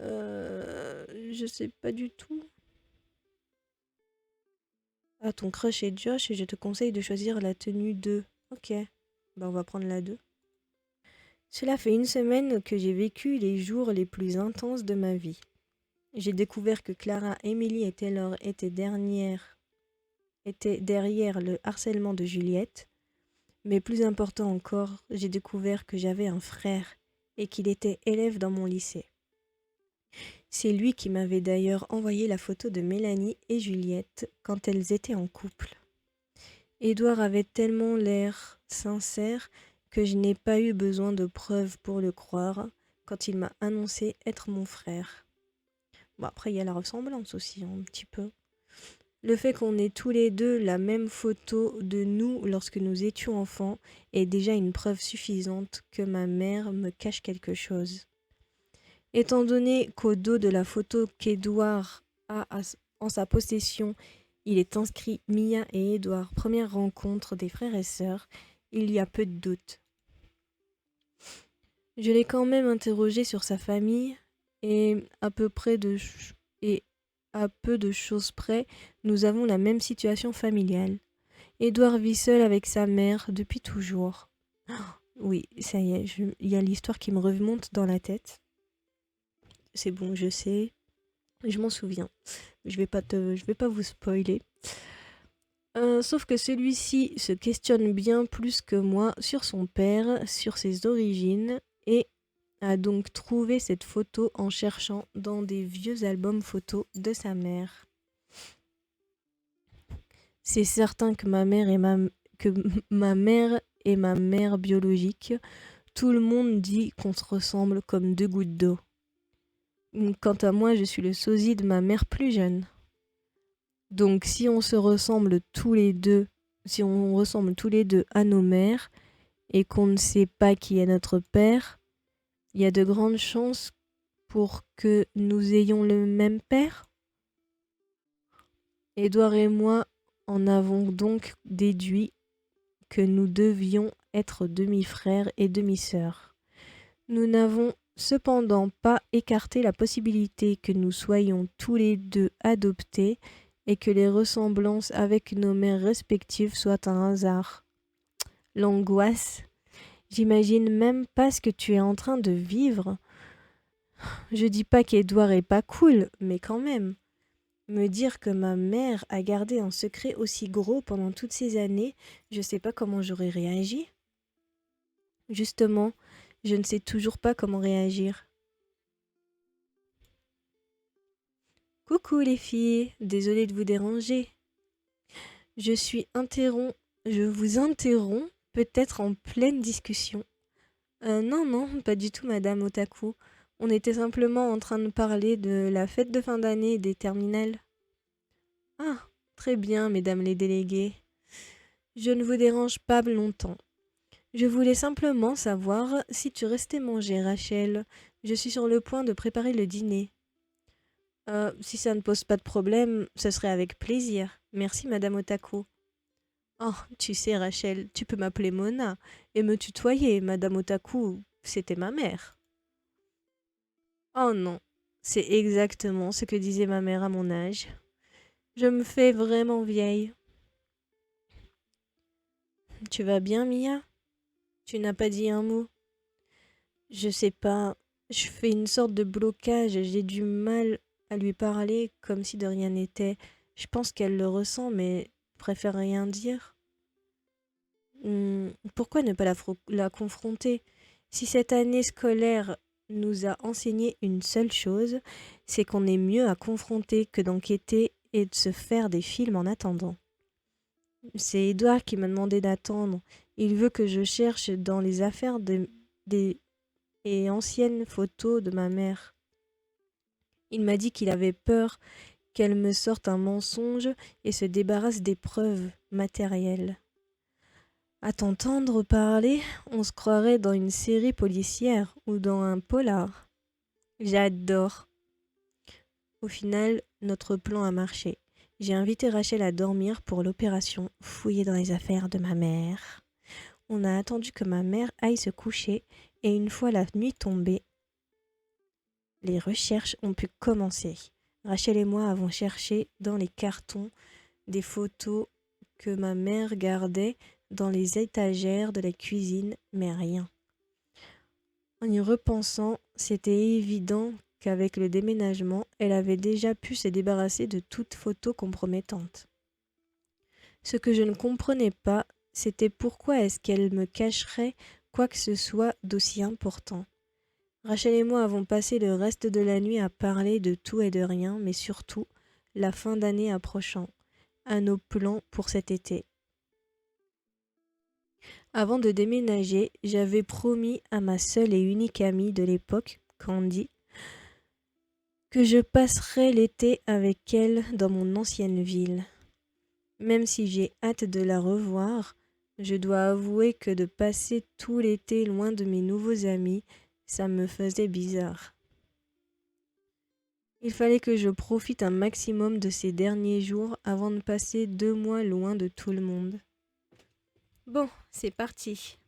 Je sais pas du tout. Ah, ton crush est Josh et je te conseille de choisir la tenue 2. Ok, bah on va prendre la 2. Cela fait une semaine que j'ai vécu les jours les plus intenses de ma vie. J'ai découvert que Clara, Emily et Taylor étaient derrière le harcèlement de Juliette. Mais plus important encore, j'ai découvert que j'avais un frère et qu'il était élève dans mon lycée. C'est lui qui m'avait d'ailleurs envoyé la photo de Mélanie et Juliette quand elles étaient en couple. Édouard avait tellement l'air sincère que je n'ai pas eu besoin de preuves pour le croire quand il m'a annoncé être mon frère. Bon, après, il y a la ressemblance aussi, un petit peu. Le fait qu'on ait tous les deux la même photo de nous lorsque nous étions enfants est déjà une preuve suffisante que ma mère me cache quelque chose. Étant donné qu'au dos de la photo qu'Édouard a en sa possession, il est inscrit Mia et Édouard, première rencontre des frères et sœurs, il y a peu de doute. Je l'ai quand même interrogé sur sa famille et et à peu de choses près, nous avons la même situation familiale. Édouard vit seul avec sa mère depuis toujours. Oui, ça y est, il y a l'histoire qui me remonte dans la tête. C'est bon, je sais, je m'en souviens. Je vais pas vous spoiler. Sauf que celui-ci se questionne bien plus que moi sur son père, sur ses origines, et a donc trouvé cette photo en cherchant dans des vieux albums photos de sa mère. C'est certain que que ma mère est ma mère biologique. Tout le monde dit qu'on se ressemble comme deux gouttes d'eau. Quant à moi, je suis le sosie de ma mère plus jeune. Donc si on ressemble tous les deux à nos mères et qu'on ne sait pas qui est notre père, il y a de grandes chances pour que nous ayons le même père. Édouard et moi en avons donc déduit que nous devions être demi-frères et demi-sœurs. Nous n'avons cependant pas écarté la possibilité que nous soyons tous les deux adoptés et que les ressemblances avec nos mères respectives soient un hasard. L'angoisse. J'imagine même pas ce que tu es en train de vivre. Je dis pas qu'Édouard est pas cool, mais quand même. Me dire que ma mère a gardé un secret aussi gros pendant toutes ces années, je sais pas comment j'aurais réagi. Justement, je ne sais toujours pas comment réagir. Coucou les filles, désolée de vous déranger. Je suis interrompt, je vous interromps peut-être en pleine discussion. Non, non, pas du tout, Madame Otaku. On était simplement en train de parler de la fête de fin d'année des terminales. Ah, très bien, Mesdames les déléguées. Je ne vous dérange pas longtemps. Je voulais simplement savoir si tu restais manger, Rachel. Je suis sur le point de préparer le dîner. Si ça ne pose pas de problème, ce serait avec plaisir. Merci, Madame Otaku. Oh, tu sais, Rachel, tu peux m'appeler Mona et me tutoyer, Madame Otaku, c'était ma mère. Oh non, c'est exactement ce que disait ma mère à mon âge. Je me fais vraiment vieille. Tu vas bien, Mia? Tu n'as pas dit un mot. Je sais pas, je fais une sorte de blocage, j'ai du mal à lui parler comme si de rien n'était. Je pense qu'elle le ressent, mais préfère rien dire. Pourquoi ne pas la confronter? Si cette année scolaire nous a enseigné une seule chose, c'est qu'on est mieux à confronter que d'enquêter et de se faire des films en attendant. C'est Édouard qui m'a demandé d'attendre. Il veut que je cherche dans les affaires des et anciennes photos de ma mère. Il m'a dit qu'il avait peur qu'elle me sorte un mensonge et se débarrasse des preuves matérielles. À t'entendre parler, on se croirait dans une série policière ou dans un polar. J'adore. Au final, notre plan a marché. J'ai invité Rachel à dormir pour l'opération fouiller dans les affaires de ma mère. On a attendu que ma mère aille se coucher et une fois la nuit tombée, les recherches ont pu commencer. Rachel et moi avons cherché dans les cartons des photos que ma mère gardait dans les étagères de la cuisine, mais rien. En y repensant, c'était évident qu'avec le déménagement, elle avait déjà pu se débarrasser de toute photo compromettante. Ce que je ne comprenais pas, c'était pourquoi est-ce qu'elle me cacherait quoi que ce soit d'aussi important. Rachel et moi avons passé le reste de la nuit à parler de tout et de rien, mais surtout la fin d'année approchant, à nos plans pour cet été. Avant de déménager, j'avais promis à ma seule et unique amie de l'époque, Candy, que je passerais l'été avec elle dans mon ancienne ville. Même si j'ai hâte de la revoir, je dois avouer que de passer tout l'été loin de mes nouveaux amis, ça me faisait bizarre. Il fallait que je profite un maximum de ces derniers jours avant de passer 2 mois loin de tout le monde. Bon, c'est parti.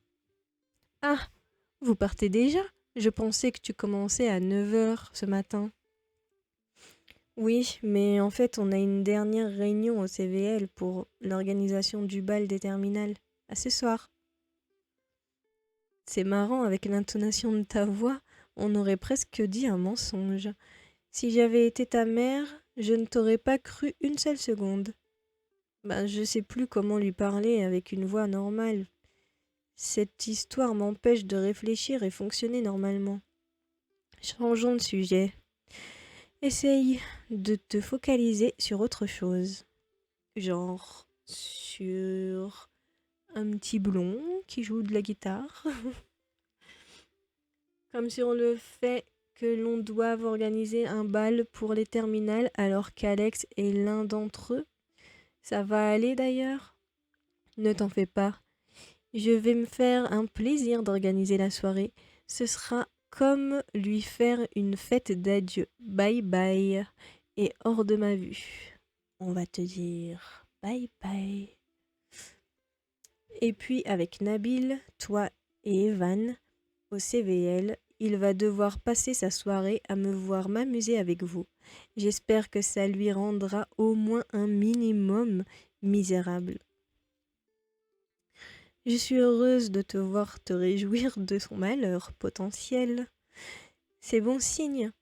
Ah, vous partez déjà? Je pensais que tu commençais à 9 heures ce matin. Oui, mais en fait, on a une dernière réunion au CVL pour l'organisation du bal des terminales. À ce soir. C'est marrant, avec l'intonation de ta voix, on aurait presque dit un mensonge. Si j'avais été ta mère, je ne t'aurais pas cru une seule seconde. Ben, je sais plus comment lui parler avec une voix normale. Cette histoire m'empêche de réfléchir et fonctionner normalement. Changeons de sujet. Essaye de te focaliser sur autre chose. Genre sur un petit blond qui joue de la guitare. Comme sur le fait que l'on doive organiser un bal pour les terminales alors qu'Alex est l'un d'entre eux. Ça va aller d'ailleurs? Ne t'en fais pas. Je vais me faire un plaisir d'organiser la soirée. Ce sera comme lui faire une fête d'adieu. Bye bye. Et hors de ma vue. On va te dire bye bye. Et puis avec Nabil, toi et Evan, au CVL, il va devoir passer sa soirée à me voir m'amuser avec vous. J'espère que ça lui rendra au moins un minimum misérable. Je suis heureuse de te voir te réjouir de son malheur potentiel. C'est bon signe.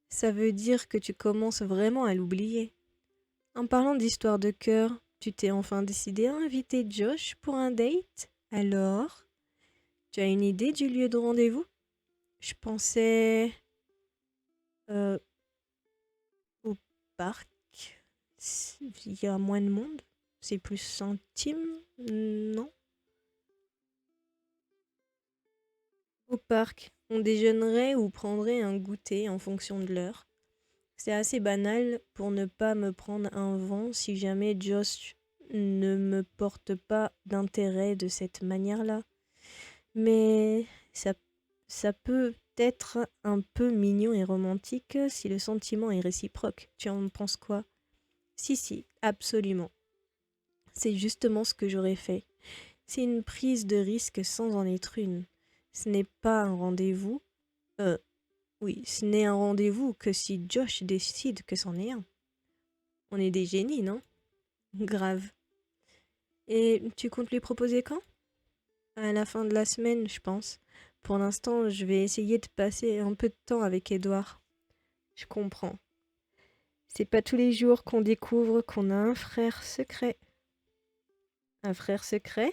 Ça veut dire que tu commences vraiment à l'oublier. En parlant d'histoire de cœur, tu t'es enfin décidé à inviter Josh pour un date? Alors, tu as une idée du lieu de rendez-vous? Je pensais euh, au parc. Il y a moins de monde. C'est plus intime, non? Au parc, on déjeunerait ou prendrait un goûter en fonction de l'heure. C'est assez banal pour ne pas me prendre un vent si jamais Josh ne me porte pas d'intérêt de cette manière-là. Mais ça, ça peut être un peu mignon et romantique si le sentiment est réciproque. Tu en penses quoi? Si, absolument. C'est justement ce que j'aurais fait. C'est une prise de risque sans en être une. Ce n'est pas un rendez-vous. Euh, oui, ce n'est un rendez-vous que si Josh décide que c'en est un. On est des génies, non? Grave. Et tu comptes lui proposer quand? À la fin de la semaine, je pense. Pour l'instant, je vais essayer de passer un peu de temps avec Edouard. Je comprends. C'est pas tous les jours qu'on découvre qu'on a un frère secret. Un frère secret?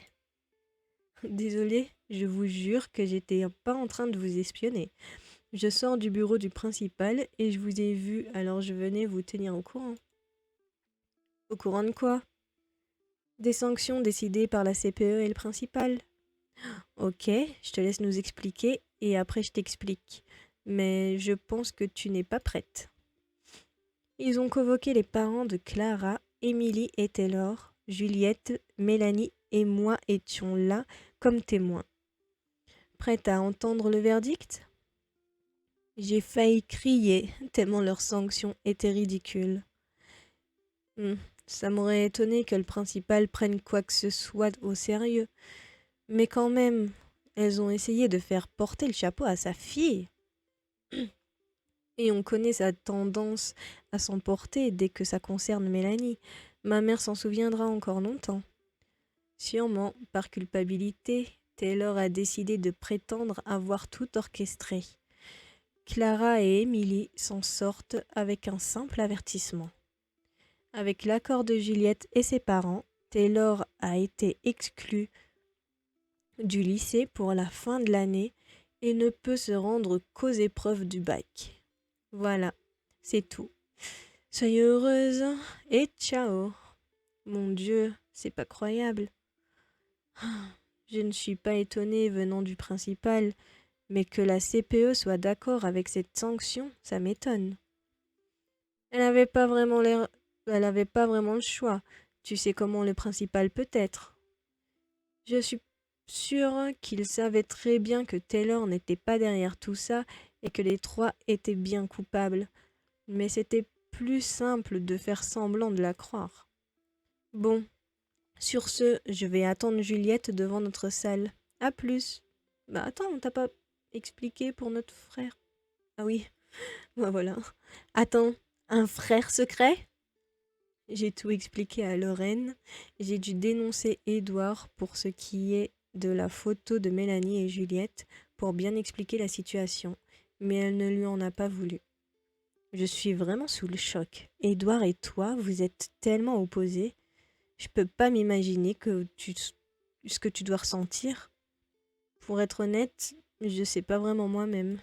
Désolée, je vous jure que j'étais pas en train de vous espionner. Je sors du bureau du principal et je vous ai vu, alors je venais vous tenir au courant. Au courant de quoi? Des sanctions décidées par la CPE et le principal. Ok, je te laisse nous expliquer et après je t'explique. Mais je pense que tu n'es pas prête. Ils ont convoqué les parents de Clara, Émilie et Taylor. Juliette, Mélanie et moi étions là comme témoins. Prête à entendre le verdict? J'ai failli crier tellement leur sanction était ridicule. Ça m'aurait étonné que le principal prenne quoi que ce soit au sérieux. Mais quand même, elles ont essayé de faire porter le chapeau à sa fille. Et on connaît sa tendance à s'emporter dès que ça concerne Mélanie. Ma mère s'en souviendra encore longtemps. Sûrement, par culpabilité, Taylor a décidé de prétendre avoir tout orchestré. Clara et Emily s'en sortent avec un simple avertissement. Avec l'accord de Juliette et ses parents, Taylor a été exclu du lycée pour la fin de l'année et ne peut se rendre qu'aux épreuves du bac. Voilà, c'est tout. Soyez heureuse et ciao. Mon Dieu, c'est pas croyable. Je ne suis pas étonnée venant du principal, mais que la CPE soit d'accord avec cette sanction, ça m'étonne. Elle n'avait pas vraiment l'air... Elle avait pas vraiment le choix. Tu sais comment le principal peut être. Je suis sûre qu'il savait très bien que Taylor n'était pas derrière tout ça et que les trois étaient bien coupables. Mais c'était plus simple de faire semblant de la croire. Bon, sur ce, je vais attendre Juliette devant notre salle. À plus. Bah attends, on t'a pas expliqué pour notre frère. Ah oui, bah voilà. Attends, un frère secret? J'ai tout expliqué à Lorraine. J'ai dû dénoncer Édouard pour ce qui est de la photo de Mélanie et Juliette pour bien expliquer la situation, mais elle ne lui en a pas voulu. Je suis vraiment sous le choc. Édouard et toi, vous êtes tellement opposés. Je peux pas m'imaginer ce que tu dois ressentir. Pour être honnête, je sais pas vraiment moi-même.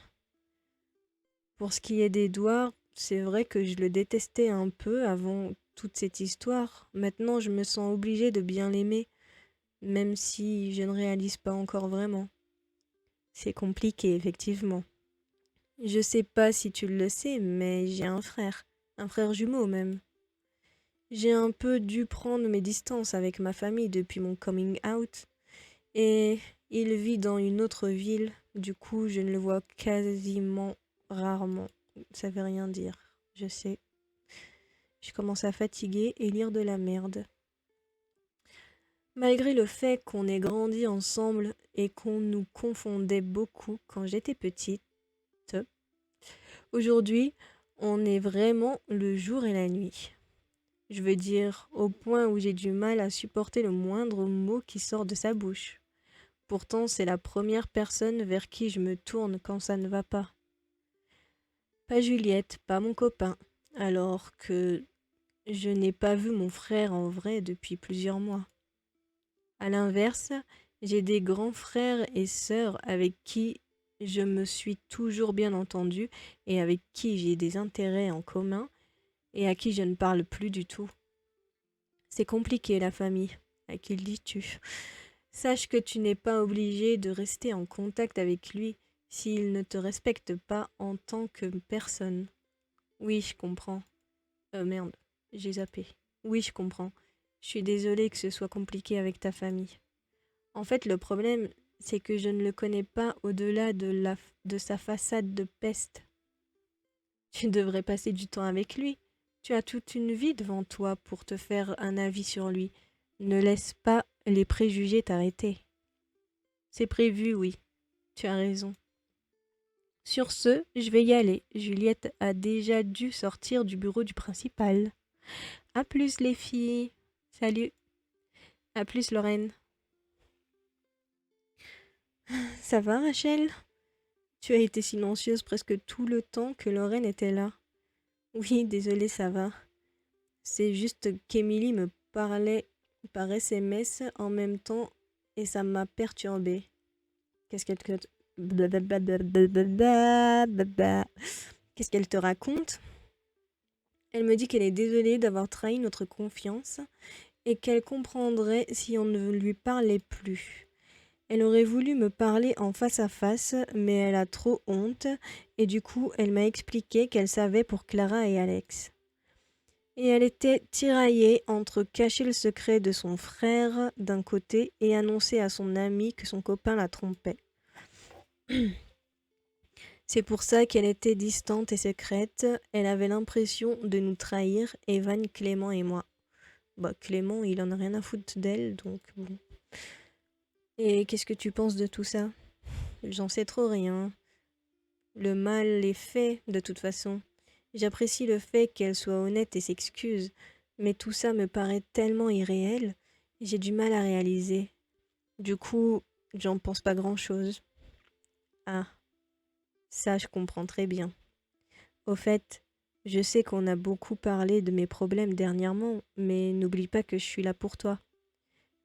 Pour ce qui est d'Édouard, c'est vrai que je le détestais un peu avant toute cette histoire. Maintenant, je me sens obligée de bien l'aimer, même si je ne réalise pas encore vraiment. C'est compliqué, effectivement. Je sais pas si tu le sais, mais j'ai un frère jumeau même. J'ai un peu dû prendre mes distances avec ma famille depuis mon coming out, et il vit dans une autre ville, du coup je ne le vois quasiment rarement. Ça veut rien dire, je sais. Je commence à fatiguer et lire de la merde. Malgré le fait qu'on ait grandi ensemble et qu'on nous confondait beaucoup quand j'étais petite, aujourd'hui, on est vraiment le jour et la nuit. Je veux dire, au point où j'ai du mal à supporter le moindre mot qui sort de sa bouche. Pourtant, c'est la première personne vers qui je me tourne quand ça ne va pas. Pas Juliette, pas mon copain, alors que je n'ai pas vu mon frère en vrai depuis plusieurs mois. À l'inverse, j'ai des grands frères et sœurs avec qui je me suis toujours bien entendue et avec qui j'ai des intérêts en commun et à qui je ne parle plus du tout. C'est compliqué la famille. À qui le dis-tu? Sache que tu n'es pas obligé de rester en contact avec lui s'il ne te respecte pas en tant que personne. Oui, je comprends. Merde, j'ai zappé. Oui, je comprends. Je suis désolée que ce soit compliqué avec ta famille. En fait, le problème, c'est que je ne le connais pas au-delà de sa façade de peste. Tu devrais passer du temps avec lui. Tu as toute une vie devant toi pour te faire un avis sur lui. Ne laisse pas les préjugés t'arrêter. C'est prévu, oui. Tu as raison. Sur ce, je vais y aller. Juliette a déjà dû sortir du bureau du principal. À plus les filles. Salut. À plus Lorraine. Ça va Rachel? Tu as été silencieuse presque tout le temps que Lorraine était là. Oui, désolée, ça va. C'est juste qu'Emily me parlait par SMS en même temps et ça m'a perturbée. Qu'est-ce qu'elle te... Qu'est-ce qu'elle te raconte? Elle me dit qu'elle est désolée d'avoir trahi notre confiance et qu'elle comprendrait si on ne lui parlait plus. Elle aurait voulu me parler en face à face, mais elle a trop honte et du coup elle m'a expliqué qu'elle savait pour Clara et Alex. Et elle était tiraillée entre cacher le secret de son frère d'un côté et annoncer à son ami que son copain la trompait. C'est pour ça qu'elle était distante et secrète. Elle avait l'impression de nous trahir, Evan, Clément et moi. Bah, Clément, il en a rien à foutre d'elle, donc bon. Et qu'est-ce que tu penses de tout ça? J'en sais trop rien. Le mal est fait, de toute façon. J'apprécie le fait qu'elle soit honnête et s'excuse, mais tout ça me paraît tellement irréel, j'ai du mal à réaliser. Du coup, j'en pense pas grand-chose. Ah, ça je comprends très bien. Au fait, je sais qu'on a beaucoup parlé de mes problèmes dernièrement, mais n'oublie pas que je suis là pour toi.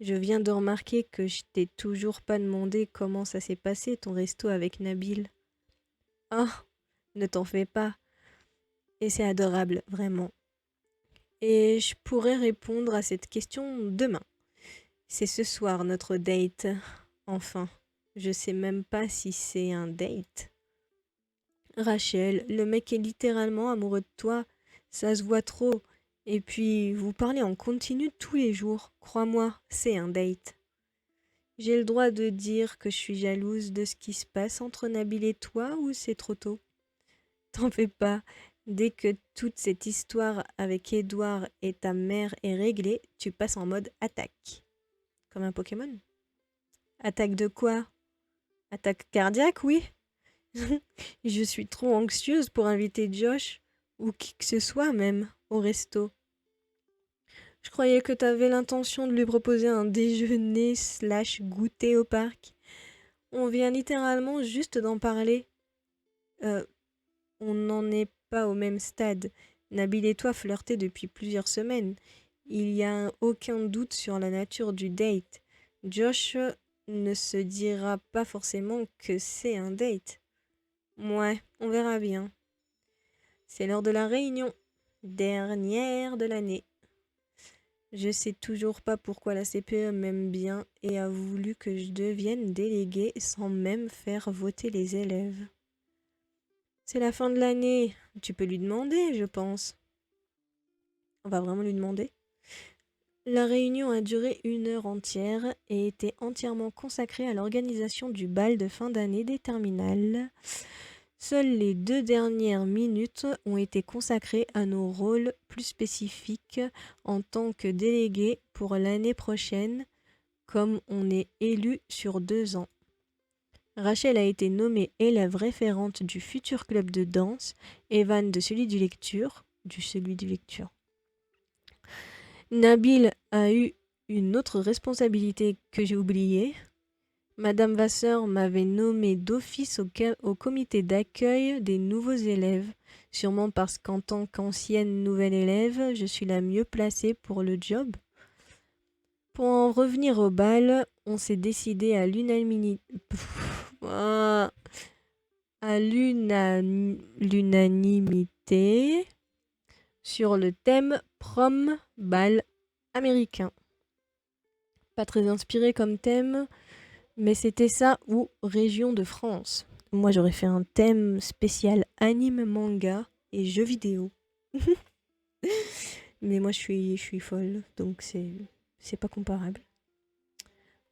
Je viens de remarquer que je t'ai toujours pas demandé comment ça s'est passé ton resto avec Nabil. Ah, ne t'en fais pas. Et c'est adorable, vraiment. Et je pourrais répondre à cette question demain. C'est ce soir notre date. Enfin, je sais même pas si c'est un date. Rachel, le mec est littéralement amoureux de toi. Ça se voit trop. Et puis, vous parlez en continu tous les jours. Crois-moi, c'est un date. J'ai le droit de dire que je suis jalouse de ce qui se passe entre Nabil et toi ou c'est trop tôt? T'en fais pas. Dès que toute cette histoire avec Edouard et ta mère est réglée, tu passes en mode attaque. Comme un Pokémon. Attaque de quoi? Attaque cardiaque, oui. Je suis trop anxieuse pour inviter Josh, ou qui que ce soit même, au resto. Je croyais que t'avais l'intention de lui proposer un déjeuner slash goûter au parc. On vient littéralement juste d'en parler. Euh, on n'en est pas au même stade. Nabil et toi flirtez depuis plusieurs semaines. Il n'y a aucun doute sur la nature du date. Josh ne se dira pas forcément que c'est un date. Ouais, on verra bien. C'est l'heure de la réunion. Dernière de l'année. Je sais toujours pas pourquoi la CPE m'aime bien et a voulu que je devienne déléguée sans même faire voter les élèves. C'est la fin de l'année. Tu peux lui demander, je pense. On va vraiment lui demander. La réunion a duré 1 heure entière et était entièrement consacrée à l'organisation du bal de fin d'année des terminales. Seules les 2 dernières minutes ont été consacrées à nos rôles plus spécifiques en tant que délégués pour l'année prochaine, comme on est élu sur 2 ans. Rachel a été nommée élève référente du futur club de danse, Evan de celui du lecture. Nabil a eu une autre responsabilité que j'ai oubliée. Madame Vasseur m'avait nommé d'office au comité d'accueil des nouveaux élèves, sûrement parce qu'en tant qu'ancienne nouvelle élève, je suis la mieux placée pour le job. Pour en revenir au bal, on s'est décidé à l'unanimité sur le thème prom bal américain. Pas très inspiré comme thème, mais c'était ça ou région de France. Moi, j'aurais fait un thème spécial anime, manga et jeux vidéo. Mais moi, je suis folle, donc c'est pas comparable.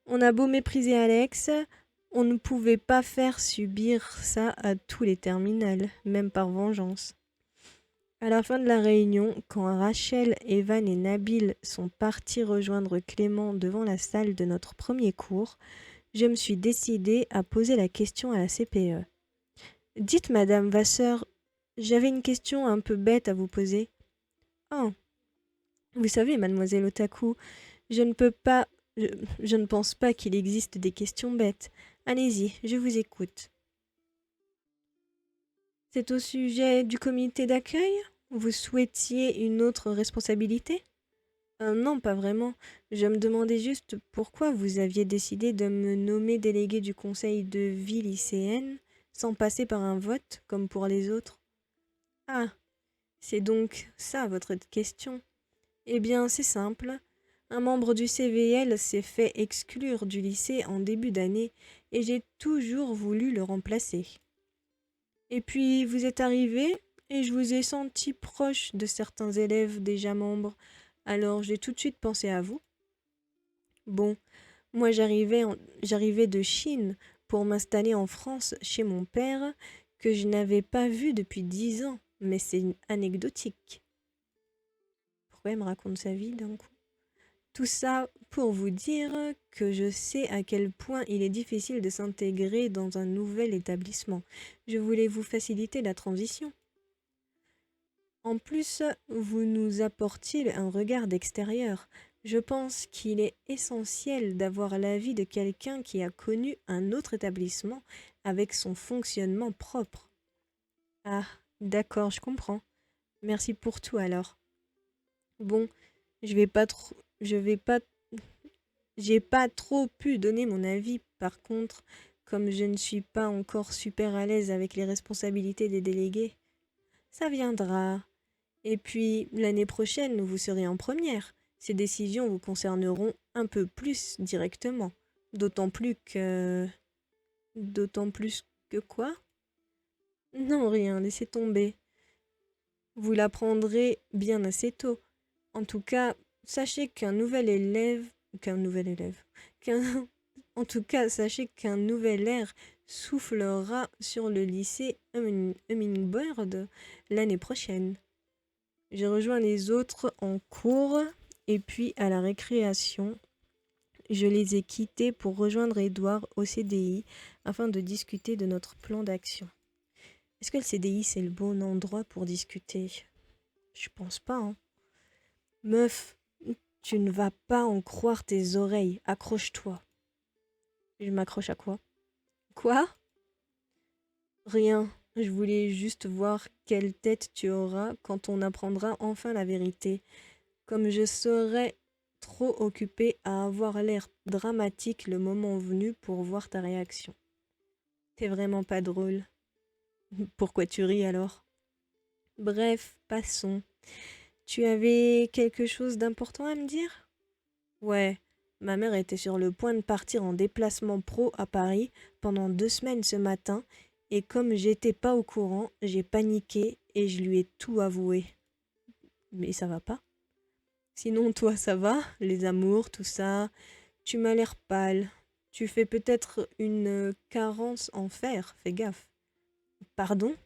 On a beau mépriser Alex, on ne pouvait pas faire subir ça à tous les terminales, même par vengeance. À la fin de la réunion, quand Rachel, Evan et Nabil sont partis rejoindre Clément devant la salle de notre premier cours, je me suis décidée à poser la question à la CPE. Dites, Madame Vasseur, j'avais une question un peu bête à vous poser. Oh, vous savez, Mademoiselle Otaku, je ne peux pas... je ne pense pas qu'il existe des questions bêtes. Allez-y, je vous écoute. C'est au sujet du comité d'accueil? Vous souhaitiez une autre responsabilité? Non, pas vraiment. Je me demandais juste pourquoi vous aviez décidé de me nommer délégué du conseil de vie lycéenne sans passer par un vote comme pour les autres. Ah, c'est donc ça votre question. Eh bien, c'est simple. Un membre du CVL s'est fait exclure du lycée en début d'année et j'ai toujours voulu le remplacer. Et puis, vous êtes arrivé et je vous ai senti proche de certains élèves déjà membres, alors j'ai tout de suite pensé à vous. Bon, moi j'arrivais de Chine pour m'installer en France chez mon père, que je n'avais pas vu depuis 10 ans, mais c'est anecdotique. Pourquoi elle me raconte sa vie d'un coup? Tout ça pour vous dire que je sais à quel point il est difficile de s'intégrer dans un nouvel établissement. Je voulais vous faciliter la transition. En plus, vous nous apportiez un regard d'extérieur. Je pense qu'il est essentiel d'avoir l'avis de quelqu'un qui a connu un autre établissement avec son fonctionnement propre. Ah, d'accord, je comprends. Merci pour tout alors. Bon, je vais pas trop, je vais pas, j'ai pas trop pu donner mon avis. Par contre, comme je ne suis pas encore super à l'aise avec les responsabilités des délégués, ça viendra. Et puis, l'année prochaine, vous serez en première. Ces décisions vous concerneront un peu plus directement. D'autant plus que... D'autant plus que quoi? Non, rien, laissez tomber. Vous l'apprendrez bien assez tôt. En tout cas, sachez qu'un nouvel élève... Qu'un nouvel élève... Qu'un... En tout cas, sachez qu'un nouvel air soufflera sur le lycée Hummingbird l'année prochaine. J'ai rejoint les autres en cours et puis à la récréation, je les ai quittés pour rejoindre Edouard au CDI afin de discuter de notre plan d'action. Est-ce que le CDI c'est le bon endroit pour discuter? Je pense pas, hein. Meuf, tu ne vas pas en croire tes oreilles, accroche-toi. Je m'accroche à quoi? Quoi? Rien. Je voulais juste voir quelle tête tu auras quand on apprendra enfin la vérité. Comme je serais trop occupée à avoir l'air dramatique le moment venu pour voir ta réaction. T'es vraiment pas drôle. Pourquoi tu ris alors? Bref, passons. Tu avais quelque chose d'important à me dire? Ouais, ma mère était sur le point de partir en déplacement pro à Paris pendant 2 semaines ce matin, et comme j'étais pas au courant, j'ai paniqué et je lui ai tout avoué. Mais ça va pas? Sinon, toi, ça va? Les amours, tout ça? Tu m'as l'air pâle. Tu fais peut-être une carence en fer, fais gaffe. Pardon?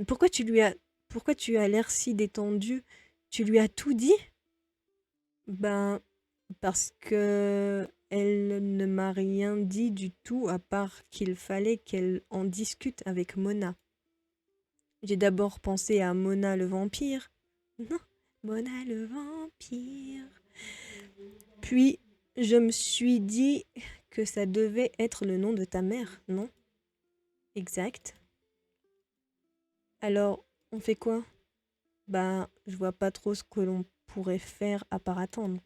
Pourquoi tu lui as... Pourquoi tu as l'air si détendu? Tu lui as tout dit? Ben, parce que elle ne m'a rien dit du tout à part qu'il fallait qu'elle en discute avec Mona. J'ai d'abord pensé à Mona le vampire. Non, Mona le vampire. Puis, je me suis dit que ça devait être le nom de ta mère, non? Exact. Alors, on fait quoi? Bah, je vois pas trop ce que l'on pourrait faire à part attendre.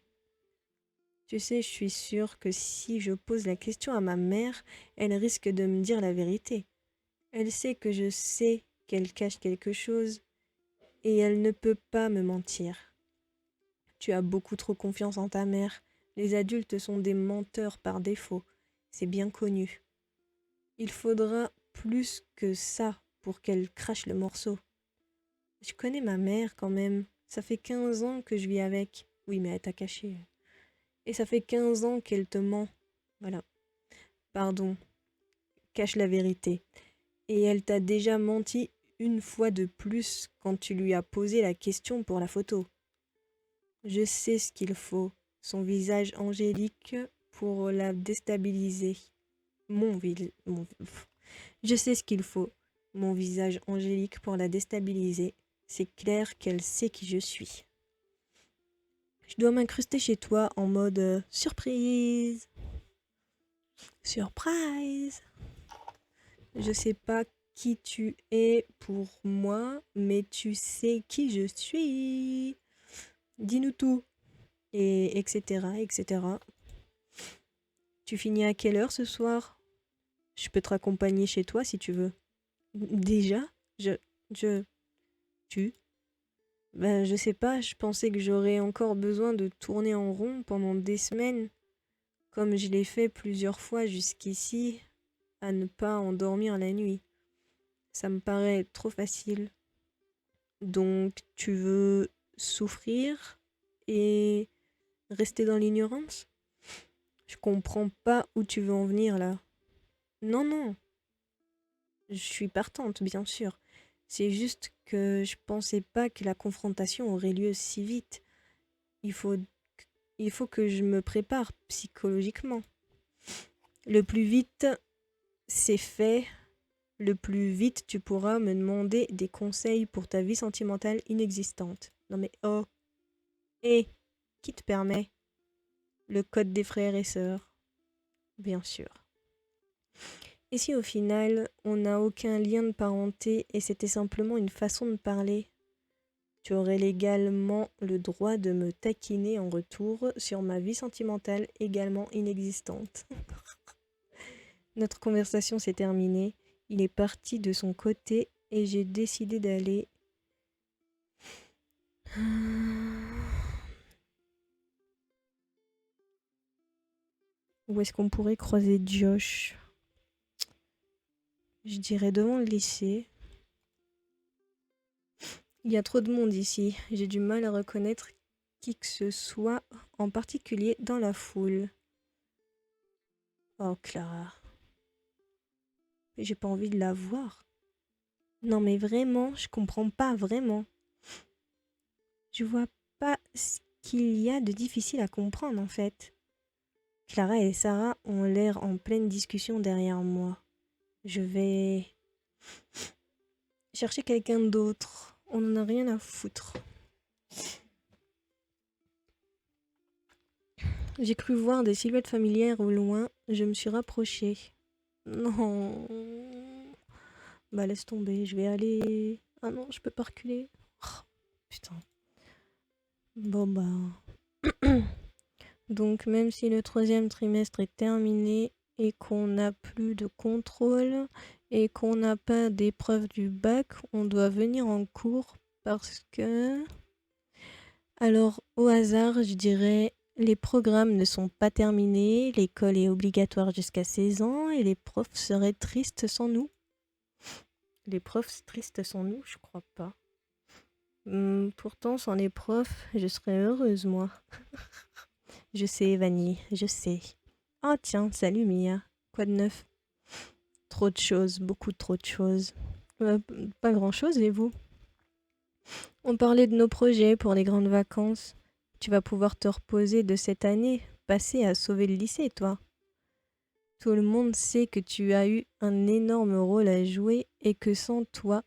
Tu sais, je suis sûre que si je pose la question à ma mère, elle risque de me dire la vérité. Elle sait que je sais qu'elle cache quelque chose et elle ne peut pas me mentir. Tu as beaucoup trop confiance en ta mère. Les adultes sont des menteurs par défaut. C'est bien connu. Il faudra plus que ça pour qu'elle crache le morceau. Je connais ma mère quand même. Ça fait 15 ans que je vis avec. Oui, mais elle t'a caché. Et ça fait 15 ans qu'elle te ment. Voilà. Pardon. Cache la vérité. Et elle t'a déjà menti une fois de plus quand tu lui as posé la question pour la photo. Je sais ce qu'il faut. Son visage angélique pour la déstabiliser. Je sais ce qu'il faut. Mon visage angélique pour la déstabiliser. C'est clair qu'elle sait qui je suis. Je dois m'incruster chez toi en mode surprise. Surprise. Je sais pas qui tu es pour moi, mais tu sais qui je suis. Dis-nous tout. Et etc. etc. Tu finis à quelle heure ce soir? Je peux te raccompagner chez toi si tu veux. Déjà? Je... Je... Tu? Ben, je sais pas, je pensais que j'aurais encore besoin de tourner en rond pendant des semaines, comme je l'ai fait plusieurs fois jusqu'ici, à ne pas endormir la nuit. Ça me paraît trop facile. Donc, tu veux souffrir et rester dans l'ignorance? Je comprends pas où tu veux en venir là. Non, non, je suis partante, bien sûr. C'est juste que je pensais pas que la confrontation aurait lieu si vite. Il faut il faut que je me prépare psychologiquement. Le plus vite c'est fait, le plus vite tu pourras me demander des conseils pour ta vie sentimentale inexistante. Non mais oh, et qui te permet? Le code des frères et sœurs, bien sûr. Et si au final, on n'a aucun lien de parenté et c'était simplement une façon de parler, tu aurais légalement le droit de me taquiner en retour sur ma vie sentimentale également inexistante. Notre conversation s'est terminée. Il est parti de son côté et j'ai décidé d'aller... Où est-ce qu'on pourrait croiser Josh? Je dirais devant le lycée. Il y a trop de monde ici. J'ai du mal à reconnaître qui que ce soit, en particulier dans la foule. Oh, Clara. J'ai pas envie de la voir. Non mais vraiment, je comprends pas vraiment. Je vois pas ce qu'il y a de difficile à comprendre en fait. Clara et Sarah ont l'air en pleine discussion derrière moi. Je vais chercher quelqu'un d'autre. On n'en a rien à foutre. J'ai cru voir des silhouettes familières au loin. Je me suis rapprochée. Non. Bah laisse tomber, je vais aller... Ah non, je peux pas reculer. Oh, putain. Bon bah... Donc même si le troisième trimestre est terminé et qu'on n'a plus de contrôle et qu'on n'a pas d'épreuve du bac, on doit venir en cours parce que... Alors au hasard, je dirais, les programmes ne sont pas terminés, l'école est obligatoire jusqu'à 16 ans et les profs seraient tristes sans nous. Les profs tristes sans nous, je crois pas. Pourtant, sans les profs, je serais heureuse, moi. Je sais, Vanille, je sais. Oh tiens, salut Mia. Quoi de neuf? Trop de choses, beaucoup trop de choses. Pas grand-chose, et vous? On parlait de nos projets pour les grandes vacances. Tu vas pouvoir te reposer de cette année, passer à sauver le lycée, toi. Tout le monde sait que tu as eu un énorme rôle à jouer et que sans toi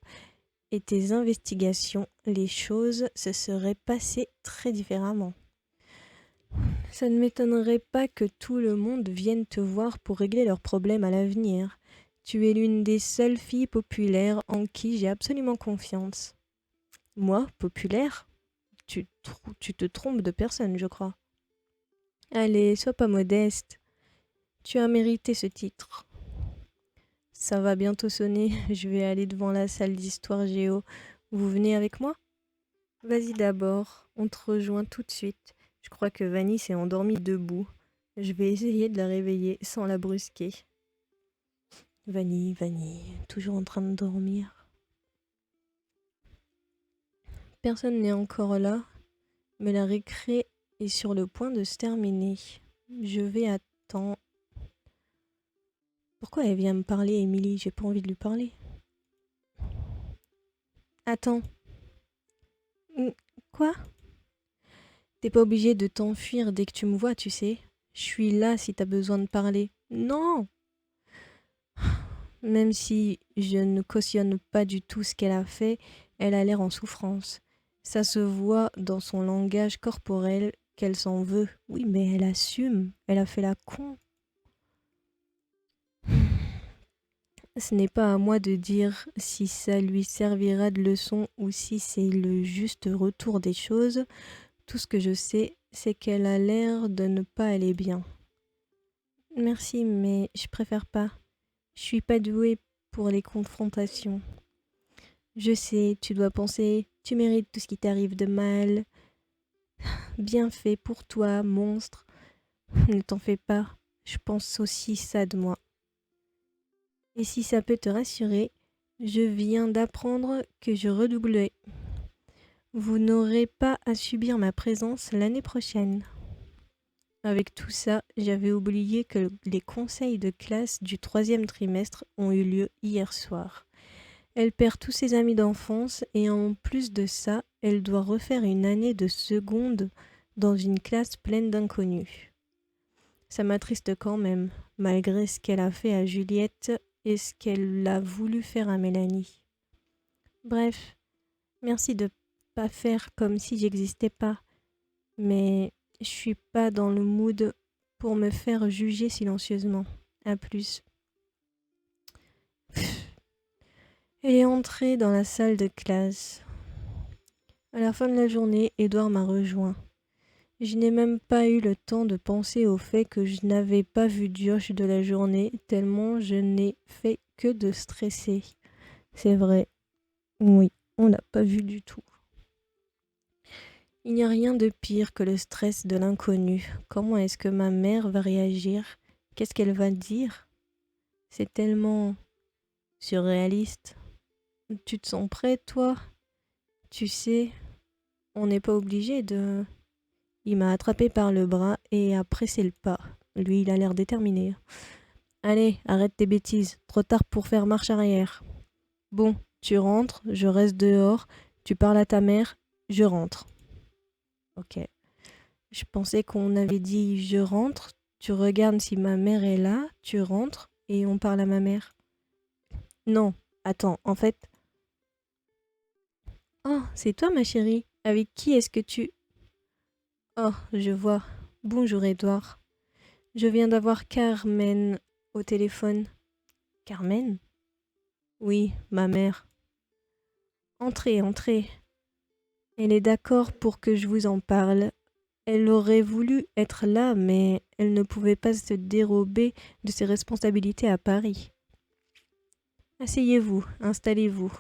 et tes investigations, les choses se seraient passées très différemment. Ça ne m'étonnerait pas que tout le monde vienne te voir pour régler leurs problèmes à l'avenir. Tu es l'une des seules filles populaires en qui j'ai absolument confiance. Moi, populaire? Tu te trompes de personne, je crois. Allez, sois pas modeste. Tu as mérité ce titre. Ça va bientôt sonner, je vais aller devant la salle d'histoire géo. Vous venez avec moi? Vas-y d'abord, on te rejoint tout de suite. Je crois que Vanny s'est endormie debout. Je vais essayer de la réveiller sans la brusquer. Vanny, toujours en train de dormir. Personne n'est encore là, mais la récré est sur le point de se terminer. Je vais attendre. Pourquoi elle vient me parler, Émilie? J'ai pas envie de lui parler. Attends. Quoi? T'es pas obligé de t'enfuir dès que tu me vois, tu sais. Je suis là si t'as besoin de parler. Non! Même si je ne cautionne pas du tout ce qu'elle a fait, elle a l'air en souffrance. Ça se voit dans son langage corporel qu'elle s'en veut. Oui, mais elle assume. Elle a fait la con. Ce n'est pas à moi de dire si ça lui servira de leçon ou si c'est le juste retour des choses. Tout ce que je sais, c'est qu'elle a l'air de ne pas aller bien. Merci, mais je préfère pas. Je suis pas douée pour les confrontations. Je sais, tu dois penser, tu mérites tout ce qui t'arrive de mal. Bien fait pour toi, monstre. Ne t'en fais pas, je pense aussi ça de moi. Et si ça peut te rassurer, je viens d'apprendre que je redoublais. Vous n'aurez pas à subir ma présence l'année prochaine. Avec tout ça, j'avais oublié que les conseils de classe du 3e trimestre ont eu lieu hier soir. Elle perd tous ses amis d'enfance et en plus de ça, elle doit refaire une année de seconde dans une classe pleine d'inconnus. Ça m'attriste quand même, malgré ce qu'elle a fait à Juliette et ce qu'elle a voulu faire à Mélanie. Bref, merci de pas faire comme si j'existais pas, mais je suis pas dans le mood pour me faire juger silencieusement. À plus. Elle est entrée dans la salle de classe. À la fin de la journée, Édouard m'a rejoint. Je n'ai même pas eu le temps de penser au fait que je n'avais pas vu Josh de la journée, tellement je n'ai fait que de stresser. C'est vrai. Oui, on l'a pas vu du tout. Il n'y a rien de pire que le stress de l'inconnu. Comment est-ce que ma mère va réagir? Qu'est-ce qu'elle va dire? C'est tellement surréaliste. Tu te sens prêt, toi? Tu sais, on n'est pas obligé de... Il m'a attrapé par le bras et a pressé le pas. Lui, il a l'air déterminé. Allez, arrête tes bêtises. Trop tard pour faire marche arrière. Bon, tu rentres, je reste dehors. Tu parles à ta mère, je rentre. Ok. Je pensais qu'on avait dit je rentre. Tu regardes si ma mère est là, tu rentres et on parle à ma mère. Non, attends, en fait... Oh, c'est toi ma chérie. Avec qui est-ce que tu... Oh, je vois. Bonjour Edouard. Je viens d'avoir Carmen au téléphone. Carmen? Oui, ma mère. Entrez, entrez. Elle est d'accord pour que je vous en parle. Elle aurait voulu être là, mais elle ne pouvait pas se dérober de ses responsabilités à Paris. Asseyez-vous, installez-vous.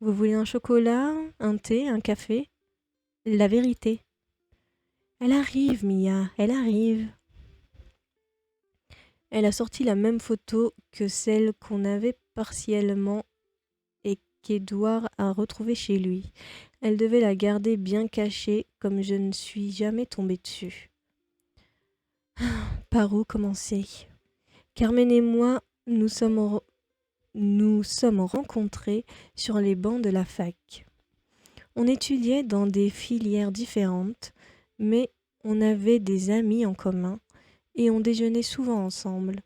Vous voulez un chocolat, un thé, un café? La vérité. Elle arrive, Mia, elle arrive. Elle a sorti la même photo que celle qu'on avait partiellement et qu'Édouard a retrouvée chez lui. Elle devait la garder bien cachée, comme je ne suis jamais tombée dessus. Par où commencer? Carmen et moi, nous sommes rencontrés sur les bancs de la fac. On étudiait dans des filières différentes, mais on avait des amis en commun et on déjeunait souvent ensemble.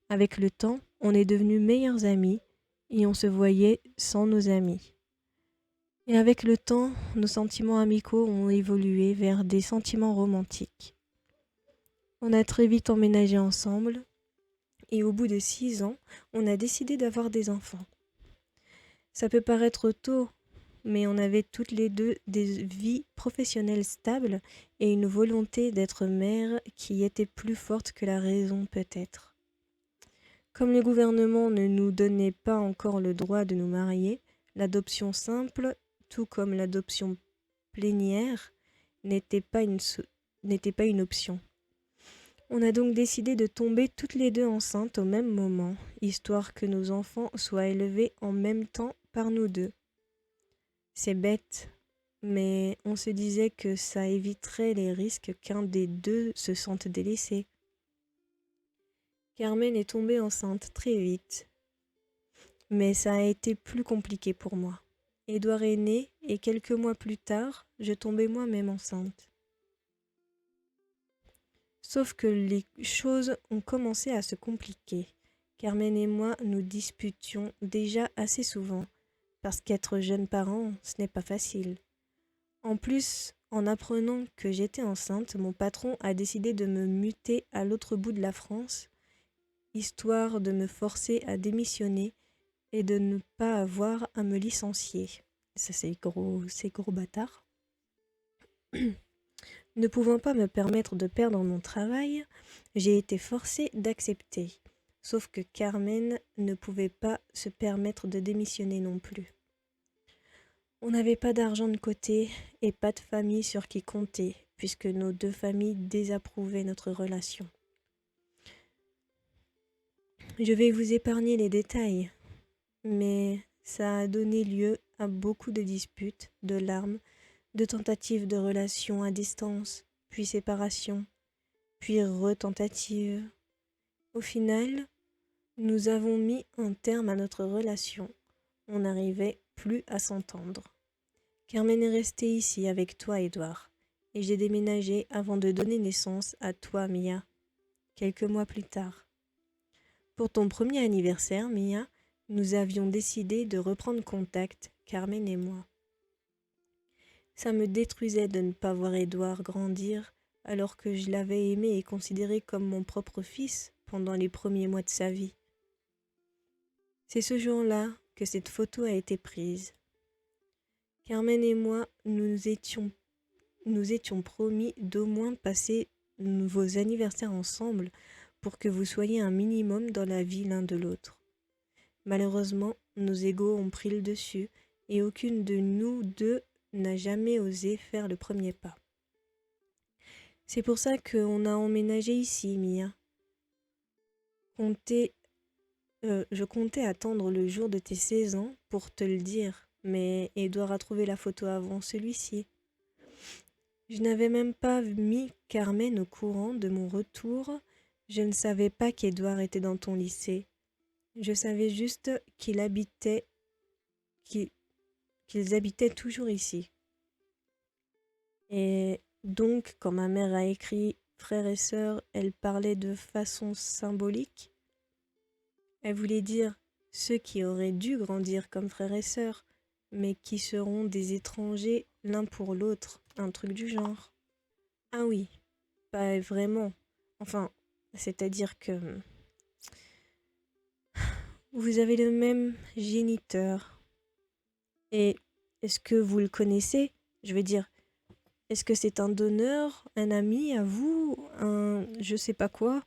Avec le temps, on est devenus meilleurs amis et on se voyait sans nos amis. Et avec le temps, nos sentiments amicaux ont évolué vers des sentiments romantiques. On a très vite emménagé ensemble et au bout de 6 ans, on a décidé d'avoir des enfants. Ça peut paraître tôt, mais on avait toutes les deux des vies professionnelles stables et une volonté d'être mère qui était plus forte que la raison peut-être. Comme le gouvernement ne nous donnait pas encore le droit de nous marier, l'adoption simple, tout comme l'adoption plénière, n'était pas une option. On a donc décidé de tomber toutes les deux enceintes au même moment, histoire que nos enfants soient élevés en même temps par nous deux. C'est bête, mais on se disait que ça éviterait les risques qu'un des deux se sente délaissé. Carmen est tombée enceinte très vite, mais ça a été plus compliqué pour moi. Édouard est né et quelques mois plus tard, je tombais moi-même enceinte. Sauf que les choses ont commencé à se compliquer. Carmen et moi nous disputions déjà assez souvent, parce qu'être jeune parent, ce n'est pas facile. En plus, en apprenant que j'étais enceinte, mon patron a décidé de me muter à l'autre bout de la France, histoire de me forcer à démissionner et de ne pas avoir à me licencier. Ça, c'est gros bâtard. Ne pouvant pas me permettre de perdre mon travail, j'ai été forcée d'accepter. Sauf que Carmen ne pouvait pas se permettre de démissionner non plus. On n'avait pas d'argent de côté et pas de famille sur qui compter, puisque nos deux familles désapprouvaient notre relation. Je vais vous épargner les détails, mais ça a donné lieu à beaucoup de disputes, de larmes, de tentatives de relations à distance, puis séparation, puis retentative. Au final, nous avons mis un terme à notre relation. On n'arrivait plus à s'entendre. Carmen est restée ici avec toi, Édouard, et j'ai déménagé avant de donner naissance à toi, Mia, quelques mois plus tard. Pour ton premier anniversaire, Mia, nous avions décidé de reprendre contact, Carmen et moi. Ça me détruisait de ne pas voir Édouard grandir alors que je l'avais aimé et considéré comme mon propre fils pendant les premiers mois de sa vie. C'est ce jour-là que cette photo a été prise. Carmen et moi, nous étions promis d'au moins passer vos anniversaires ensemble pour que vous soyez un minimum dans la vie l'un de l'autre. Malheureusement, nos égos ont pris le dessus et aucune de nous deux n'a jamais osé faire le premier pas. C'est pour ça qu'on a emménagé ici, Mia. Je comptais attendre le jour de tes 16 ans pour te le dire, mais Édouard a trouvé la photo avant celui-ci. Je n'avais même pas mis Carmen au courant de mon retour. Je ne savais pas qu'Édouard était dans ton lycée. Je savais juste qu'ils habitaient toujours ici. Et donc, quand ma mère a écrit frères et sœurs, elle parlait de façon symbolique. Elle voulait dire ceux qui auraient dû grandir comme frères et sœurs, mais qui seront des étrangers l'un pour l'autre, un truc du genre. Ah oui, pas vraiment. Enfin, c'est-à-dire que vous avez le même géniteur. Et est-ce que vous le connaissez? Je veux dire, est-ce que c'est un donneur, un ami à vous, un je sais pas quoi?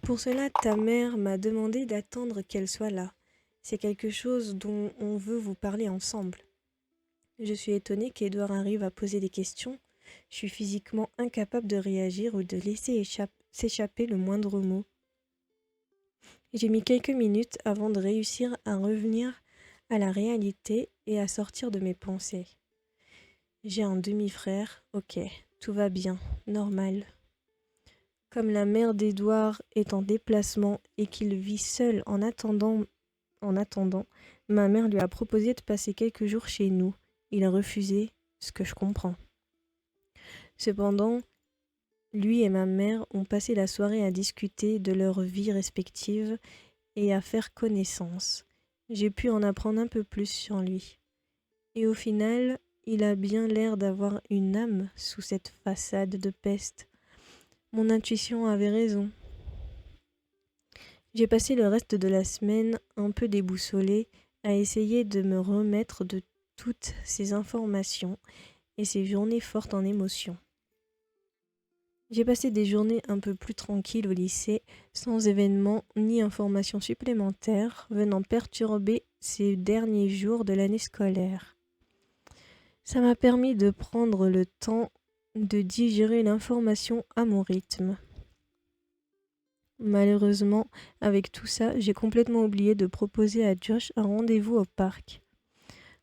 Pour cela, ta mère m'a demandé d'attendre qu'elle soit là. C'est quelque chose dont on veut vous parler ensemble. Je suis étonnée qu'Édouard arrive à poser des questions. Je suis physiquement incapable de réagir ou de laisser s'échapper le moindre mot. J'ai mis quelques minutes avant de réussir à revenir à la réalité et à sortir de mes pensées. J'ai un demi-frère, ok, tout va bien, normal. Comme la mère d'Édouard est en déplacement et qu'il vit seul en attendant, ma mère lui a proposé de passer quelques jours chez nous. Il a refusé, ce que je comprends. Cependant, lui et ma mère ont passé la soirée à discuter de leurs vies respectives et à faire connaissance. J'ai pu en apprendre un peu plus sur lui. Et au final, il a bien l'air d'avoir une âme sous cette façade de peste. Mon intuition avait raison. J'ai passé le reste de la semaine un peu déboussolée à essayer de me remettre de toutes ces informations et ces journées fortes en émotions. J'ai passé des journées un peu plus tranquilles au lycée, sans événements ni informations supplémentaires venant perturber ces derniers jours de l'année scolaire. Ça m'a permis de prendre le temps de digérer l'information à mon rythme. Malheureusement, avec tout ça, j'ai complètement oublié de proposer à Josh un rendez-vous au parc.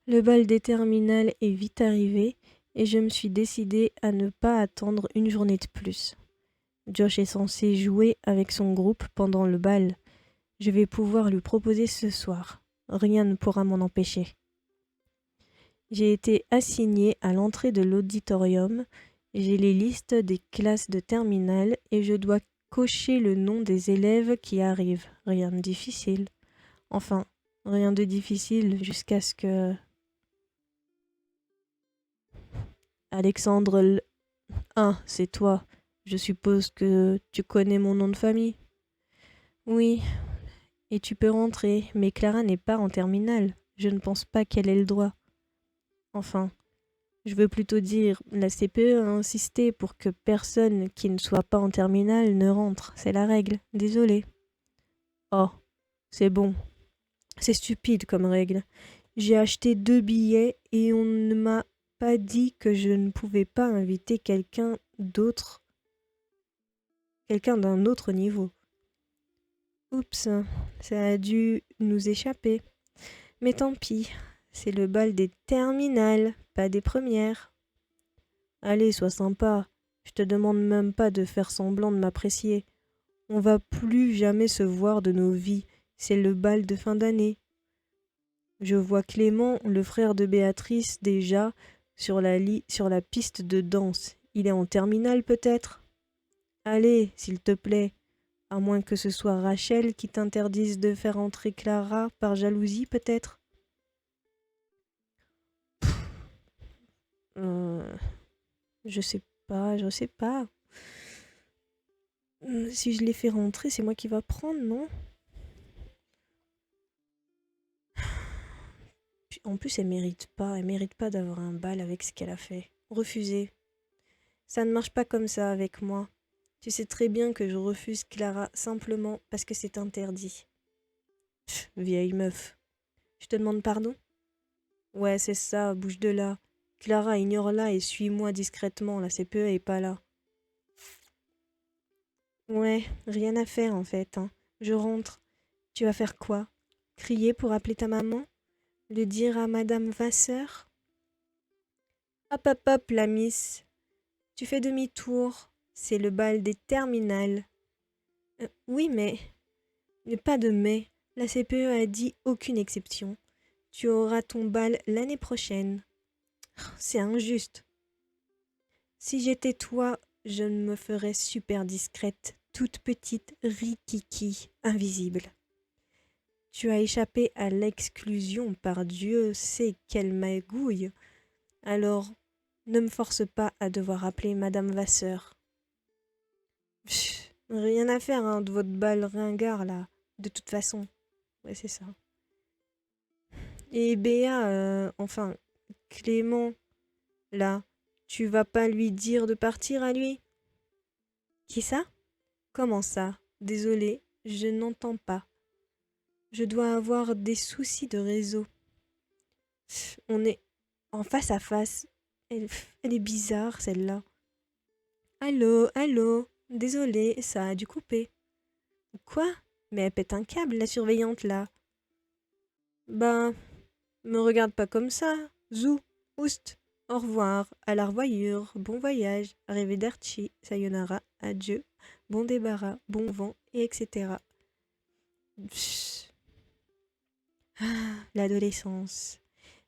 Le bal des terminales est vite arrivé et je me suis décidée à ne pas attendre une journée de plus. Josh est censé jouer avec son groupe pendant le bal. Je vais pouvoir lui proposer ce soir. Rien ne pourra m'en empêcher. J'ai été assignée à l'entrée de l'auditorium. J'ai les listes des classes de terminale et je dois cocher le nom des élèves qui arrivent. Rien de difficile. Enfin, rien de difficile jusqu'à ce que... Alexandre Ah, c'est toi. Je suppose que tu connais mon nom de famille. Oui, et tu peux rentrer, mais Clara n'est pas en terminale. Je ne pense pas qu'elle ait le droit. Enfin, je veux plutôt dire, la CPE a insisté pour que personne qui ne soit pas en terminale ne rentre. C'est la règle. Désolée. Oh, c'est bon. C'est stupide comme règle. J'ai acheté 2 billets et on ne m'a pas dit que je ne pouvais pas inviter quelqu'un d'un autre niveau. Oups, ça a dû nous échapper. Mais tant pis, c'est le bal des terminales, pas des premières. Allez, sois sympa. Je te demande même pas de faire semblant de m'apprécier. On va plus jamais se voir de nos vies. C'est le bal de fin d'année. Je vois Clément, le frère de Béatrice, déjà. sur la piste de danse. Il est en terminale peut-être? Allez, s'il te plaît. À moins que ce soit Rachel qui t'interdise de faire entrer Clara par jalousie peut-être? Euh, je sais pas. Si je les fais rentrer, c'est moi qui va prendre, non? En plus, elle mérite pas d'avoir un bal avec ce qu'elle a fait. Refuser. Ça ne marche pas comme ça avec moi. Tu sais très bien que je refuse Clara simplement parce que c'est interdit. Pff, vieille meuf. Je te demande pardon? Ouais, c'est ça, bouge de là. Clara, ignore-la et suis-moi discrètement, la CPE est pas là. Ouais, rien à faire en fait, hein. Je rentre. Tu vas faire quoi? Crier pour appeler ta maman? Le dire à Madame Vasseur? Hop hop hop, la miss. Tu fais demi-tour. C'est le bal des terminales. Oui, mais pas de mais. La CPE a dit aucune exception. Tu auras ton bal l'année prochaine. C'est injuste. Si j'étais toi, je me ferais super discrète, toute petite, rikiki, invisible. Tu as échappé à l'exclusion par Dieu sait quelle magouille. Alors, ne me force pas à devoir appeler Madame Vasseur. Pff, rien à faire hein, de votre bal ringard là, de toute façon. Ouais, c'est ça. Et Béa, enfin, Clément, là, tu vas pas lui dire de partir à lui? Qui ça? Comment ça? Désolé, je n'entends pas. Je dois avoir des soucis de réseau. On est en face à face. Elle est bizarre, celle-là. Allô, allô. Désolé, ça a dû couper. Quoi? Mais elle pète un câble, la surveillante, là. Ben, me regarde pas comme ça. Zou, oust. Au revoir, à la revoyure, bon voyage, arrivederci, sayonara, adieu, bon débarras, bon vent, et etc. Psst. Ah, l'adolescence.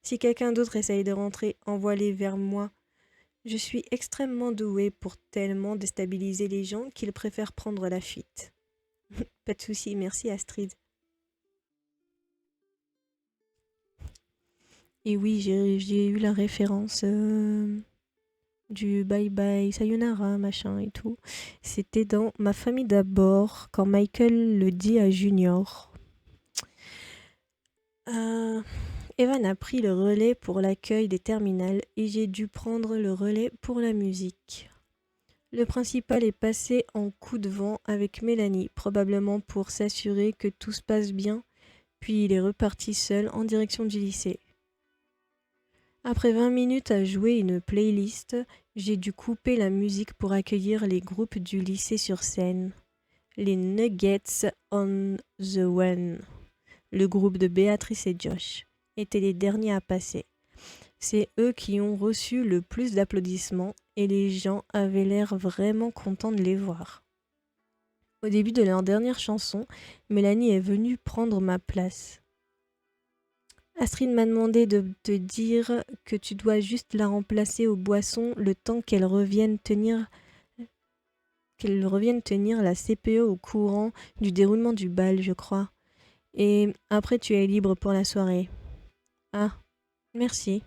Si quelqu'un d'autre essaye de rentrer, envoie-les vers moi. Je suis extrêmement douée pour tellement déstabiliser les gens qu'ils préfèrent prendre la fuite. Pas de souci, merci Astrid. Et oui, j'ai eu la référence du bye bye, sayonara, machin et tout. C'était dans Ma famille d'abord, quand Michael le dit à Junior. Evan a pris le relais pour l'accueil des terminales et j'ai dû prendre le relais pour la musique. Le principal est passé en coup de vent avec Mélanie, probablement pour s'assurer que tout se passe bien, puis il est reparti seul en direction du lycée. Après 20 minutes à jouer une playlist, j'ai dû couper la musique pour accueillir les groupes du lycée sur scène. Les Nuggets on the One, le groupe de Béatrice et Josh, étaient les derniers à passer. C'est eux qui ont reçu le plus d'applaudissements et les gens avaient l'air vraiment contents de les voir. Au début de leur dernière chanson, Mélanie est venue prendre ma place. Astrid m'a demandé de te dire que tu dois juste la remplacer aux boissons le temps qu'elle revienne tenir la CPE au courant du déroulement du bal, je crois. Et après, tu es libre pour la soirée. Ah, merci.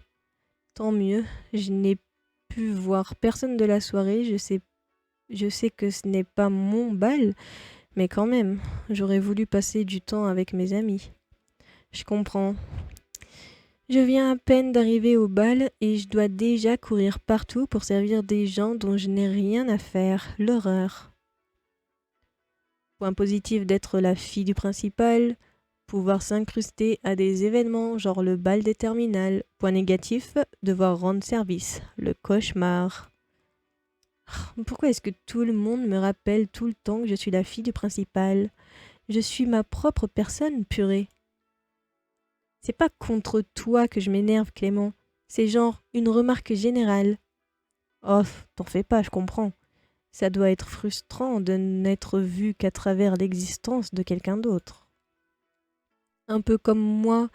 Tant mieux. Je n'ai pu voir personne de la soirée. Je sais que ce n'est pas mon bal, mais quand même, j'aurais voulu passer du temps avec mes amis. Je comprends. Je viens à peine d'arriver au bal et je dois déjà courir partout pour servir des gens dont je n'ai rien à faire. L'horreur. Point positif d'être la fille du principal, pouvoir s'incruster à des événements genre le bal des terminales. Point négatif, devoir rendre service. Le cauchemar. Pourquoi est-ce que tout le monde me rappelle tout le temps que je suis la fille du principal? Je suis ma propre personne, purée. C'est pas contre toi que je m'énerve, Clément. C'est genre une remarque générale. Oh, t'en fais pas, je comprends. Ça doit être frustrant de n'être vu qu'à travers l'existence de quelqu'un d'autre. Un peu comme moi,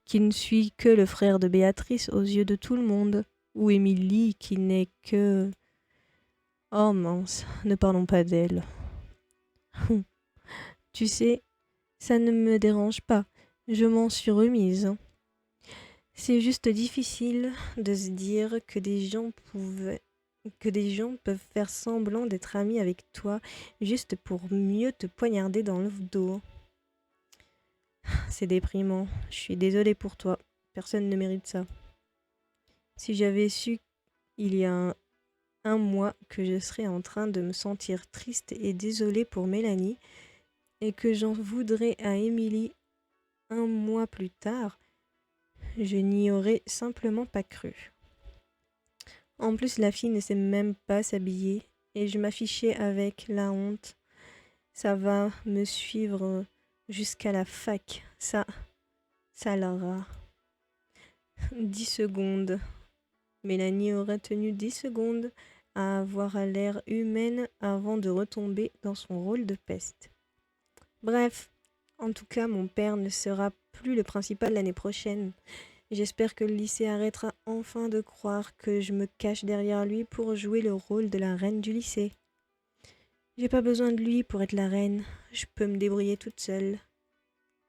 qui ne suis que le frère de Béatrice aux yeux de tout le monde. Ou Émilie qui n'est que... Oh mince, ne parlons pas d'elle. Tu sais, ça ne me dérange pas, je m'en suis remise. C'est juste difficile de se dire que des gens peuvent faire semblant d'être amis avec toi juste pour mieux te poignarder dans le dos. C'est déprimant, je suis désolée pour toi, personne ne mérite ça. Si j'avais su il y a un mois que je serais en train de me sentir triste et désolée pour Mélanie et que j'en voudrais à Émilie un mois plus tard, je n'y aurais simplement pas cru. En plus, la fille ne sait même pas s'habiller et je m'affichais avec la honte. Ça va me suivre jusqu'à la fac. Ça Lara. 10 secondes. Mélanie aurait tenu 10 secondes à avoir l'air humaine avant de retomber dans son rôle de peste. Bref, en tout cas, mon père ne sera plus le principal l'année prochaine. J'espère que le lycée arrêtera enfin de croire que je me cache derrière lui pour jouer le rôle de la reine du lycée. J'ai pas besoin de lui pour être la reine, je peux me débrouiller toute seule.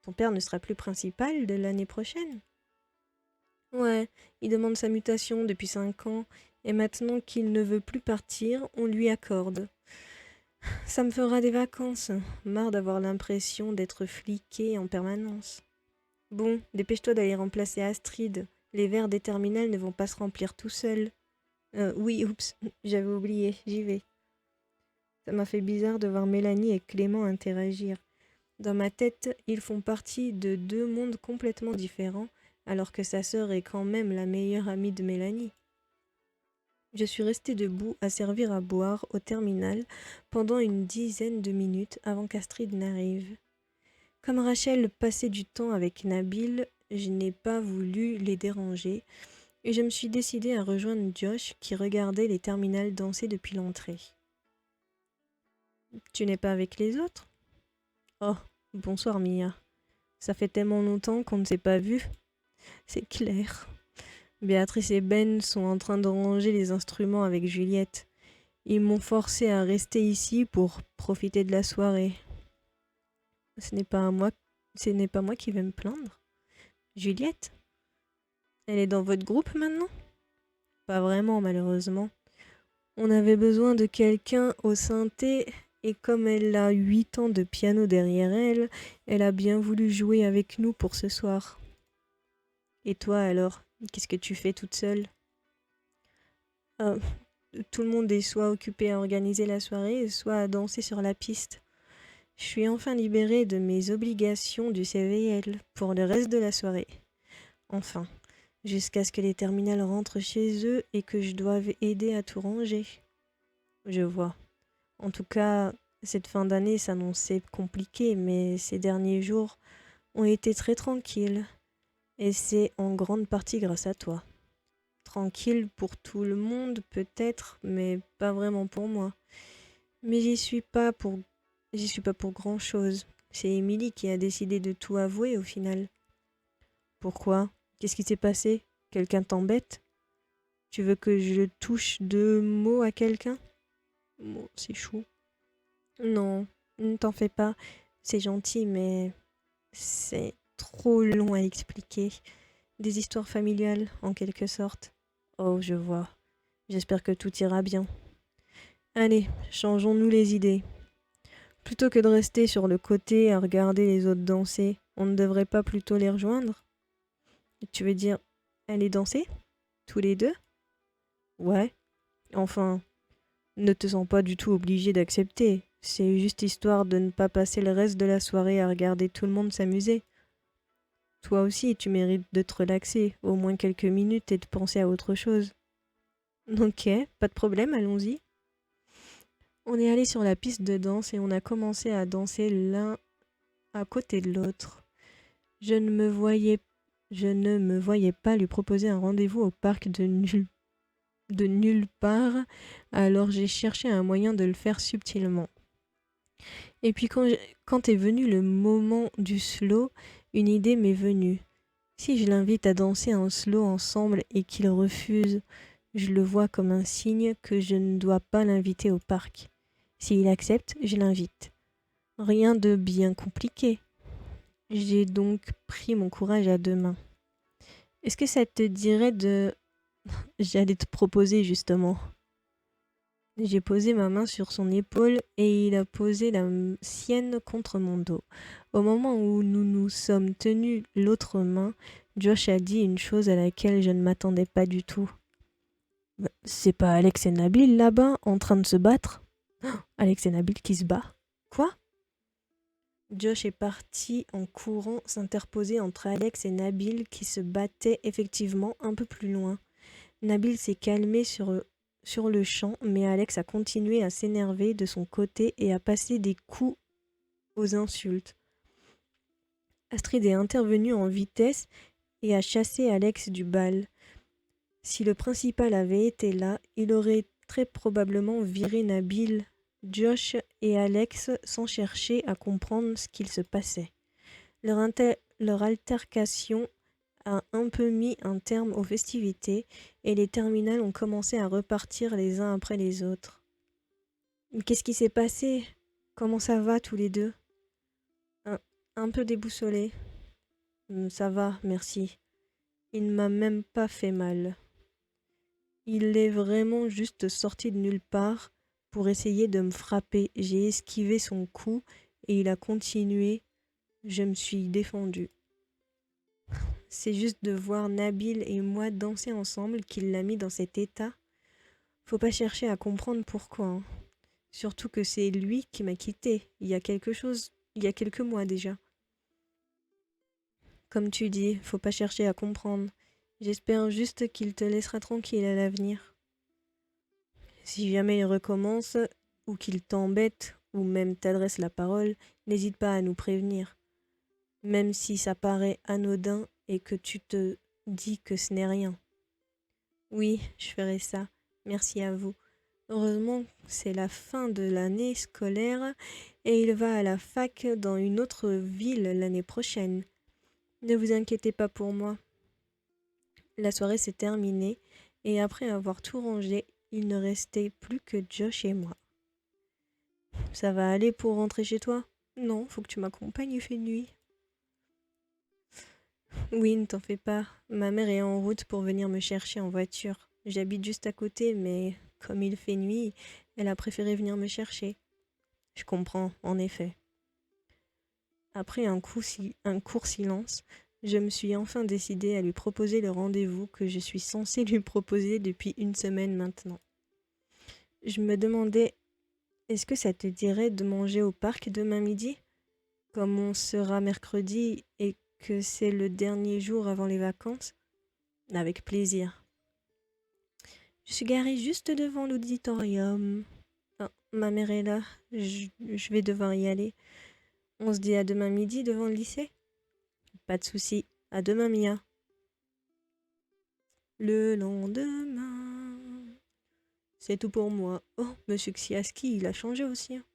Ton père ne sera plus principal de l'année prochaine? Ouais, il demande sa mutation depuis 5 ans, et maintenant qu'il ne veut plus partir, on lui accorde. Ça me fera des vacances, marre d'avoir l'impression d'être fliquée en permanence. Bon, dépêche-toi d'aller remplacer Astrid. Les verres des terminales ne vont pas se remplir tout seuls. Oui, oups, j'avais oublié, j'y vais. Ça m'a fait bizarre de voir Mélanie et Clément interagir. Dans ma tête, ils font partie de 2 mondes complètement différents, alors que sa sœur est quand même la meilleure amie de Mélanie. Je suis restée debout à servir à boire au terminal pendant une dizaine de minutes avant qu'Astrid n'arrive. Comme Rachel passait du temps avec Nabil, je n'ai pas voulu les déranger et je me suis décidée à rejoindre Josh qui regardait les terminales danser depuis l'entrée. Tu n'es pas avec les autres? Oh, bonsoir Mia. Ça fait tellement longtemps qu'on ne s'est pas vus. C'est clair. Béatrice et Ben sont en train de ranger les instruments avec Juliette. Ils m'ont forcé à rester ici pour profiter de la soirée. Ce n'est pas moi qui vais me plaindre. Juliette? Elle est dans votre groupe maintenant? Pas vraiment, malheureusement. On avait besoin de quelqu'un au synthé, et comme elle a 8 ans de piano derrière elle, elle a bien voulu jouer avec nous pour ce soir. Et toi alors, qu'est-ce que tu fais toute seule? Tout le monde est soit occupé à organiser la soirée, soit à danser sur la piste. Je suis enfin libérée de mes obligations du CVL pour le reste de la soirée. Enfin, jusqu'à ce que les terminales rentrent chez eux et que je doive aider à tout ranger. Je vois. En tout cas, cette fin d'année s'annonçait compliquée, mais ces derniers jours ont été très tranquilles. Et c'est en grande partie grâce à toi. Tranquille pour tout le monde, peut-être, mais pas vraiment pour moi. Mais j'y suis pas pour grand-chose. C'est Émilie qui a décidé de tout avouer au final. Pourquoi? Qu'est-ce qui s'est passé? Quelqu'un t'embête? Tu veux que je touche 2 mots à quelqu'un? Bon, c'est chou. Non, ne t'en fais pas. C'est gentil, mais c'est trop long à expliquer. Des histoires familiales, en quelque sorte. Oh, je vois. J'espère que tout ira bien. Allez, changeons-nous les idées. Plutôt que de rester sur le côté à regarder les autres danser, on ne devrait pas plutôt les rejoindre? Tu veux dire, aller danser? Tous les deux? Ouais. Enfin, ne te sens pas du tout obligé d'accepter. C'est juste histoire de ne pas passer le reste de la soirée à regarder tout le monde s'amuser. Toi aussi, tu mérites de te relaxer, au moins quelques minutes et de penser à autre chose. Ok, pas de problème, allons-y. On est allé sur la piste de danse et on a commencé à danser l'un à côté de l'autre. Je ne me voyais pas lui proposer un rendez-vous au parc de nulle part, alors j'ai cherché un moyen de le faire subtilement. Et puis quand est venu le moment du slow, une idée m'est venue. Si je l'invite à danser un slow ensemble et qu'il refuse, Je le vois comme un signe que je ne dois pas l'inviter au parc. S'il accepte, je l'invite. Rien de bien compliqué. J'ai donc pris mon courage à deux mains. Est-ce que ça te dirait de... J'allais te proposer justement. J'ai posé ma main sur son épaule et il a posé la sienne contre mon dos. Au moment où nous nous sommes tenus l'autre main, Josh a dit une chose à laquelle je ne m'attendais pas du tout. C'est pas Alex et Nabil là-bas en train de se battre? Alex et Nabil qui se battent? Quoi? Josh est parti en courant s'interposer entre Alex et Nabil qui se battaient effectivement un peu plus loin. Nabil s'est calmé sur le champ, mais Alex a continué à s'énerver de son côté et à passer des coups aux insultes. Astrid est intervenue en vitesse et a chassé Alex du bal. Si le principal avait été là, il aurait très probablement viré Nabil, Josh et Alex sans chercher à comprendre ce qu'il se passait. Leur altercation a un peu mis un terme aux festivités et les terminales ont commencé à repartir les uns après les autres. Qu'est-ce qui s'est passé? Comment ça va tous les deux? Un peu déboussolé. Ça va, merci. Il ne m'a même pas fait mal. Il est vraiment juste sorti de nulle part pour essayer de me frapper. J'ai esquivé son coup et il a continué. Je me suis défendue. C'est juste de voir Nabil et moi danser ensemble qui l'a mis dans cet état. Faut pas chercher à comprendre pourquoi. Hein. Surtout que c'est lui qui m'a quitté. Il y a quelques mois déjà. Comme tu dis, faut pas chercher à comprendre. J'espère juste qu'il te laissera tranquille à l'avenir. Si jamais il recommence, ou qu'il t'embête, ou même t'adresse la parole, n'hésite pas à nous prévenir. Même si ça paraît anodin et que tu te dis que ce n'est rien. Oui, je ferai ça. Merci à vous. Heureusement, c'est la fin de l'année scolaire et il va à la fac dans une autre ville l'année prochaine. Ne vous inquiétez pas pour moi. La soirée s'est terminée et après avoir tout rangé, il ne restait plus que Josh et moi. Ça va aller pour rentrer chez toi? Non, faut que tu m'accompagnes, il fait nuit. Oui, ne t'en fais pas. Ma mère est en route pour venir me chercher en voiture. J'habite juste à côté, mais comme il fait nuit, elle a préféré venir me chercher. Je comprends, en effet. Après un court silence, je me suis enfin décidée à lui proposer le rendez-vous que je suis censée lui proposer depuis une semaine maintenant. Je me demandais, est-ce que ça te dirait de manger au parc demain midi? Comme on sera mercredi et que c'est le dernier jour avant les vacances? Avec plaisir. Je suis garée juste devant l'auditorium. Ah, ma mère est là, je vais devoir y aller. On se dit à demain midi devant le lycée? Pas de souci. À demain, Mia. Le lendemain. C'est tout pour moi. Oh, Monsieur Ksiaski, il a changé aussi. Hein.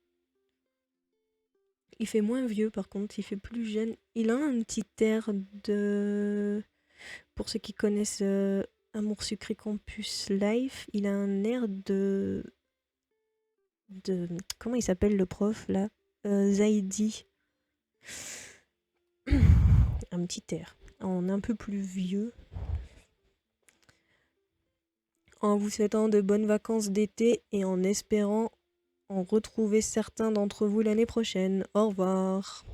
Il fait moins vieux, par contre, il fait plus jeune. Il a un petit air de... Pour ceux qui connaissent Amour Sucré Campus Life, il a un air de... Comment il s'appelle le prof, là? Zaidi. Un petit air. En un peu plus vieux. En vous souhaitant de bonnes vacances d'été et en espérant en retrouver certains d'entre vous l'année prochaine. Au revoir.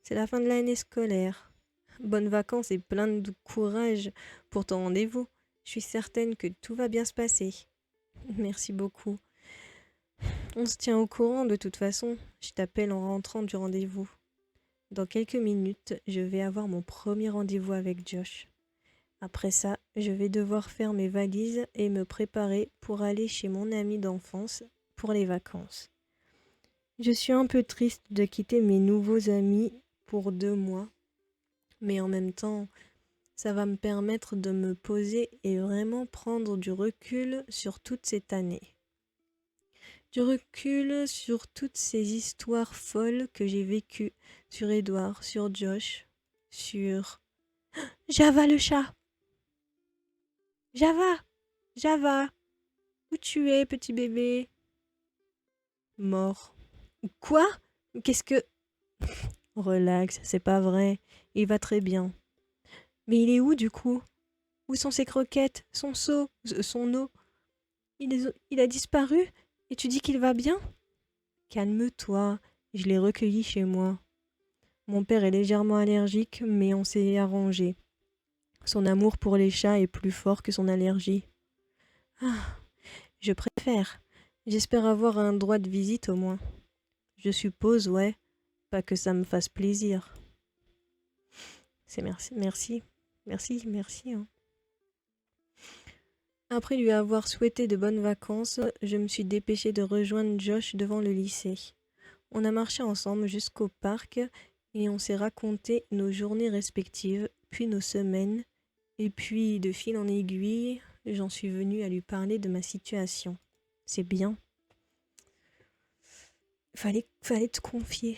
C'est la fin de l'année scolaire. Bonnes vacances et plein de courage pour ton rendez-vous. Je suis certaine que tout va bien se passer. Merci beaucoup. On se tient au courant de toute façon. Je t'appelle en rentrant du rendez-vous. Dans quelques minutes, je vais avoir mon premier rendez-vous avec Josh. Après ça, je vais devoir faire mes valises et me préparer pour aller chez mon ami d'enfance pour les vacances. Je suis un peu triste de quitter mes nouveaux amis pour 2 mois, mais en même temps, ça va me permettre de me poser et vraiment prendre du recul sur toute cette année. Du recul sur toutes ces histoires folles que j'ai vécues, sur Edouard, sur Josh, sur... Java le chat! Java! Java, où tu es, petit bébé? Mort. Quoi? Qu'est-ce que... Relax, c'est pas vrai. Il va très bien. Mais il est où du coup? Où sont ses croquettes? Son seau? Son eau? Il a disparu? Et tu dis qu'il va bien? Calme-toi, je l'ai recueilli chez moi. Mon père est légèrement allergique, mais on s'est arrangé. Son amour pour les chats est plus fort que son allergie. Ah, je préfère. J'espère avoir un droit de visite au moins. Je suppose, ouais. Pas que ça me fasse plaisir. C'est merci, merci, merci, merci. Hein. Après lui avoir souhaité de bonnes vacances, je me suis dépêchée de rejoindre Josh devant le lycée. On a marché ensemble jusqu'au parc et on s'est raconté nos journées respectives, puis nos semaines, et puis de fil en aiguille, j'en suis venue à lui parler de ma situation. C'est bien. Fallait te confier.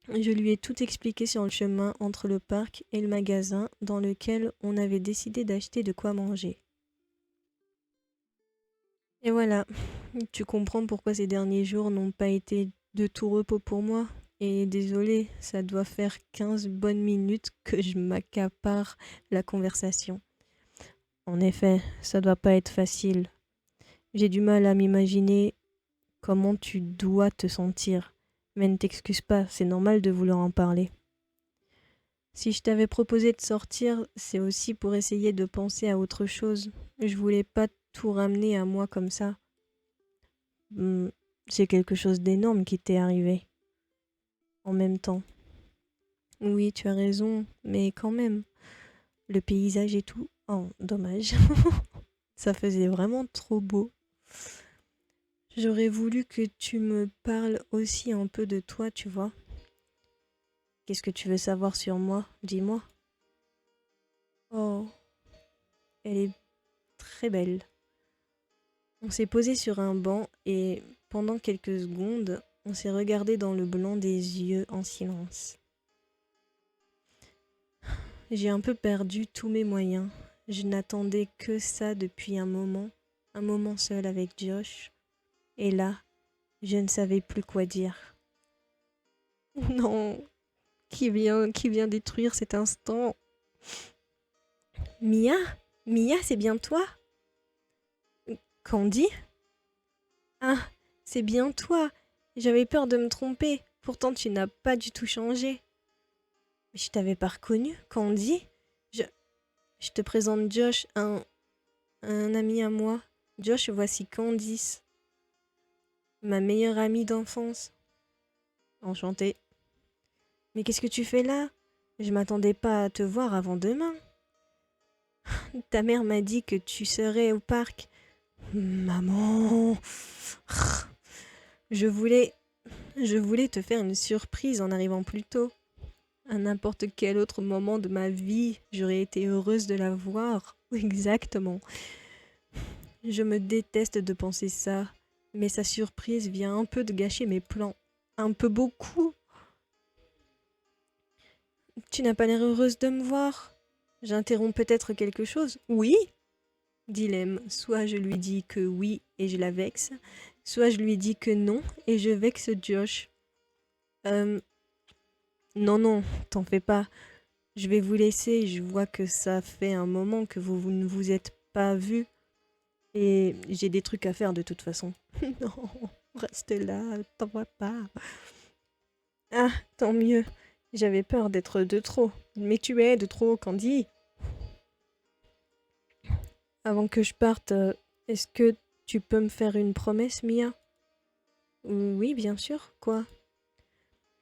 Je lui ai tout expliqué sur le chemin entre le parc et le magasin dans lequel on avait décidé d'acheter de quoi manger. Et voilà, tu comprends pourquoi ces derniers jours n'ont pas été de tout repos pour moi. Et désolé, ça doit faire 15 bonnes minutes que je m'accapare la conversation. En effet, ça doit pas être facile. J'ai du mal à m'imaginer comment tu dois te sentir. Mais ne t'excuse pas, c'est normal de vouloir en parler. Si je t'avais proposé de sortir, c'est aussi pour essayer de penser à autre chose. Je voulais pas tout ramener à moi comme ça. C'est quelque chose d'énorme qui t'est arrivé. En même temps. Oui, tu as raison, mais quand même. Le paysage et tout. Oh, dommage. Ça faisait vraiment trop beau. J'aurais voulu que tu me parles aussi un peu de toi, tu vois. Qu'est-ce que tu veux savoir sur moi? Dis-moi. Oh, elle est très belle. On s'est posé sur un banc et pendant quelques secondes, on s'est regardé dans le blanc des yeux en silence. J'ai un peu perdu tous mes moyens. Je n'attendais que ça depuis un moment seul avec Josh. Et là, je ne savais plus quoi dire. Non, qui vient détruire cet instant? Mia? Mia, c'est bien toi? Candy? Ah, c'est bien toi. J'avais peur de me tromper. Pourtant, tu n'as pas du tout changé. Mais je t'avais pas reconnu, Candy. Je, je te présente Josh, un ami à moi. Josh, voici Candice, ma meilleure amie d'enfance. Enchantée. Mais qu'est-ce que tu fais là? Je m'attendais pas à te voir avant demain. Ta mère m'a dit que tu serais au parc. Maman. Je voulais te faire une surprise en arrivant plus tôt. À n'importe quel autre moment de ma vie, j'aurais été heureuse de la voir. Exactement. Je me déteste de penser ça, mais sa surprise vient un peu de gâcher mes plans. Un peu beaucoup. Tu n'as pas l'air heureuse de me voir? J'interromps peut-être quelque chose? Oui? Dit Lem. Soit je lui dis que oui et je la vexe, soit je lui dis que non et je vexe Josh. Non, non, t'en fais pas. Je vais vous laisser, je vois que ça fait un moment que vous ne vous êtes pas vus. Et j'ai des trucs à faire de toute façon. Non, reste là, t'en vas pas. Ah, tant mieux. J'avais peur d'être de trop. Mais tu es de trop, Candy. Avant que je parte, est-ce que tu peux me faire une promesse, Mia? Oui, bien sûr. Quoi?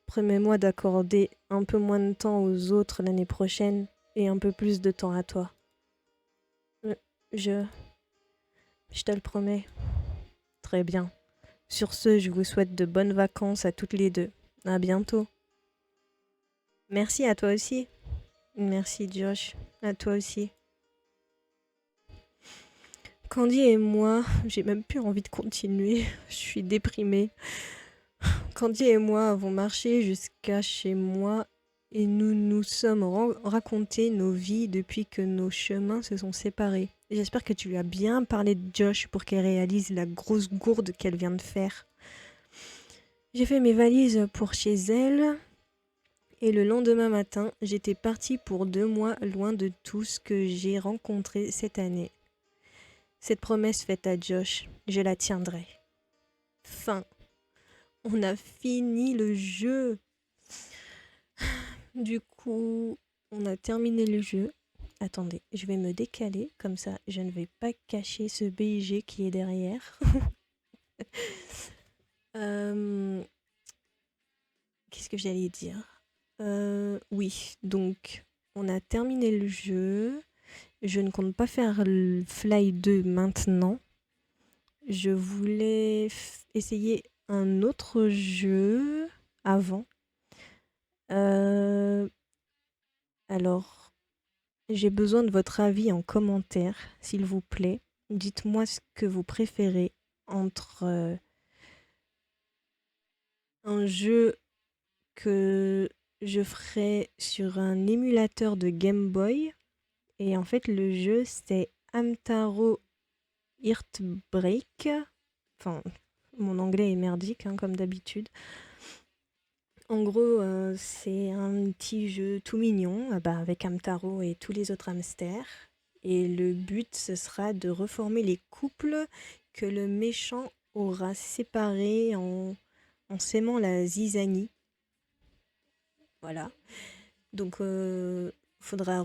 Promets-moi d'accorder un peu moins de temps aux autres l'année prochaine et un peu plus de temps à toi. Je... Je te le promets. Très bien. Sur ce, je vous souhaite de bonnes vacances à toutes les deux. À bientôt. Merci à toi aussi. Merci Josh. À toi aussi. Candy et moi, j'ai même plus envie de continuer. Je suis déprimée. Candy et moi avons marché jusqu'à chez moi et nous nous sommes raconté nos vies depuis que nos chemins se sont séparés. J'espère que tu lui as bien parlé de Josh pour qu'elle réalise la grosse gourde qu'elle vient de faire. J'ai fait mes valises pour chez elle et le lendemain matin, j'étais partie pour 2 mois loin de tout ce que j'ai rencontré cette année. Cette promesse faite à Josh, je la tiendrai. Fin. On a fini le jeu. Du coup, on a terminé le jeu. Attendez, je vais me décaler, comme ça je ne vais pas cacher ce BIG qui est derrière. Qu'est-ce que j'allais dire? Oui, donc on a terminé le jeu. Je ne compte pas faire le Fly 2 maintenant. Je voulais essayer un autre jeu avant. Alors, j'ai besoin de votre avis en commentaire, s'il vous plaît. Dites-moi ce que vous préférez entre un jeu que je ferai sur un émulateur de Game Boy. Et en fait, le jeu, c'est Hamtaro Heartbreak. Enfin, mon anglais est merdique, hein, comme d'habitude. En gros, c'est un petit jeu tout mignon, avec Hamtaro et tous les autres hamsters. Et le but, ce sera de reformer les couples que le méchant aura séparés en s'aimant la zizanie. Voilà. Donc, faudra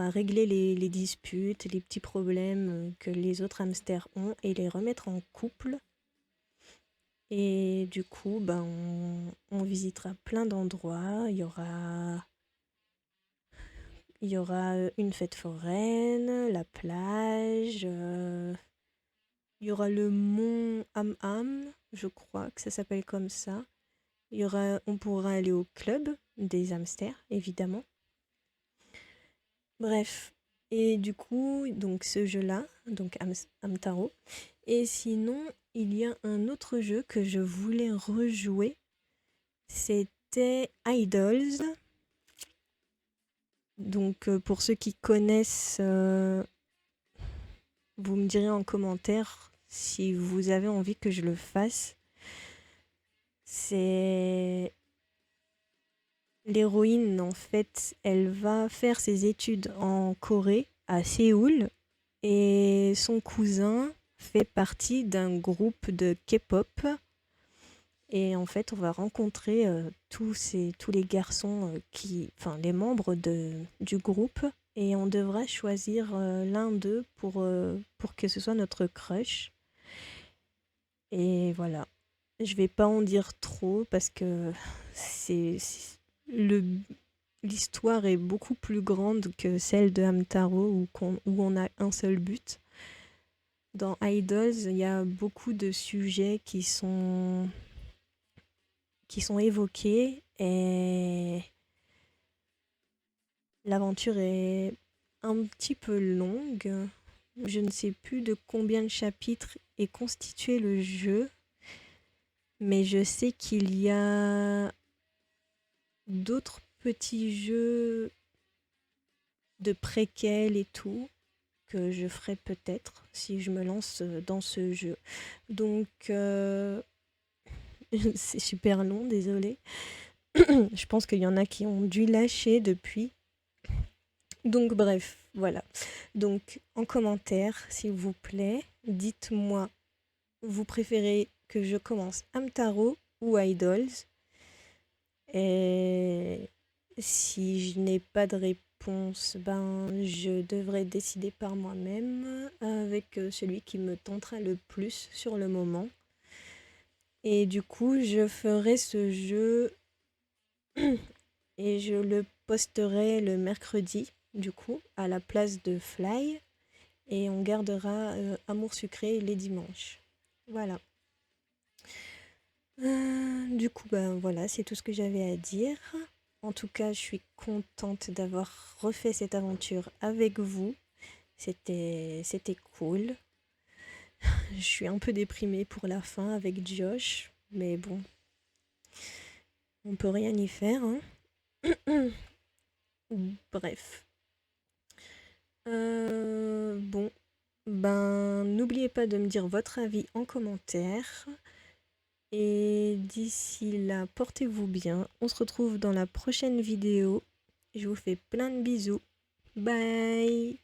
régler les disputes, les petits problèmes que les autres hamsters ont et les remettre en couple. Et du coup, on visitera plein d'endroits. Il y aura une fête foraine, la plage, il y aura le mont Ham, je crois que ça s'appelle comme ça. On pourra aller au club des hamsters, évidemment. Bref. Et du coup, donc ce jeu-là, donc Hamtaro. Et sinon, il y a un autre jeu que je voulais rejouer. C'était Idols. Donc pour ceux qui connaissent, vous me direz en commentaire si vous avez envie que je le fasse. C'est l'héroïne, en fait, elle va faire ses études en Corée, à Séoul, et son cousin fait partie d'un groupe de K-pop. Et en fait, on va rencontrer tous les garçons, enfin les membres du groupe, et on devra choisir l'un d'eux pour que ce soit notre crush. Et voilà. Je vais pas en dire trop parce que le, l'histoire est beaucoup plus grande que celle de Hamtaro où on a un seul but. Dans Idols, il y a beaucoup de sujets qui sont évoqués et l'aventure est un petit peu longue. Je ne sais plus de combien de chapitres est constitué le jeu, mais je sais qu'il y a d'autres petits jeux de préquels et tout que je ferai peut-être si je me lance dans ce jeu. Donc c'est super long, désolé. Je pense qu'il y en a qui ont dû lâcher depuis. Donc bref, voilà. Donc en commentaire, s'il vous plaît, dites-moi, vous préférez que je commence Hamtaro ou Idols? Et si je n'ai pas de réponse, je devrais décider par moi-même avec celui qui me tentera le plus sur le moment. Et du coup, je ferai ce jeu et je le posterai le mercredi, du coup, à la place de Fly. Et on gardera Amour sucré les dimanches. Voilà. Du coup, voilà, c'est tout ce que j'avais à dire. En tout cas, je suis contente d'avoir refait cette aventure avec vous. C'était cool. Je suis un peu déprimée pour la fin avec Josh, mais bon, on peut rien y faire, hein. Bref. Bon, ben n'oubliez pas de me dire votre avis en commentaire. Et d'ici là, portez-vous bien. On se retrouve dans la prochaine vidéo. Je vous fais plein de bisous. Bye!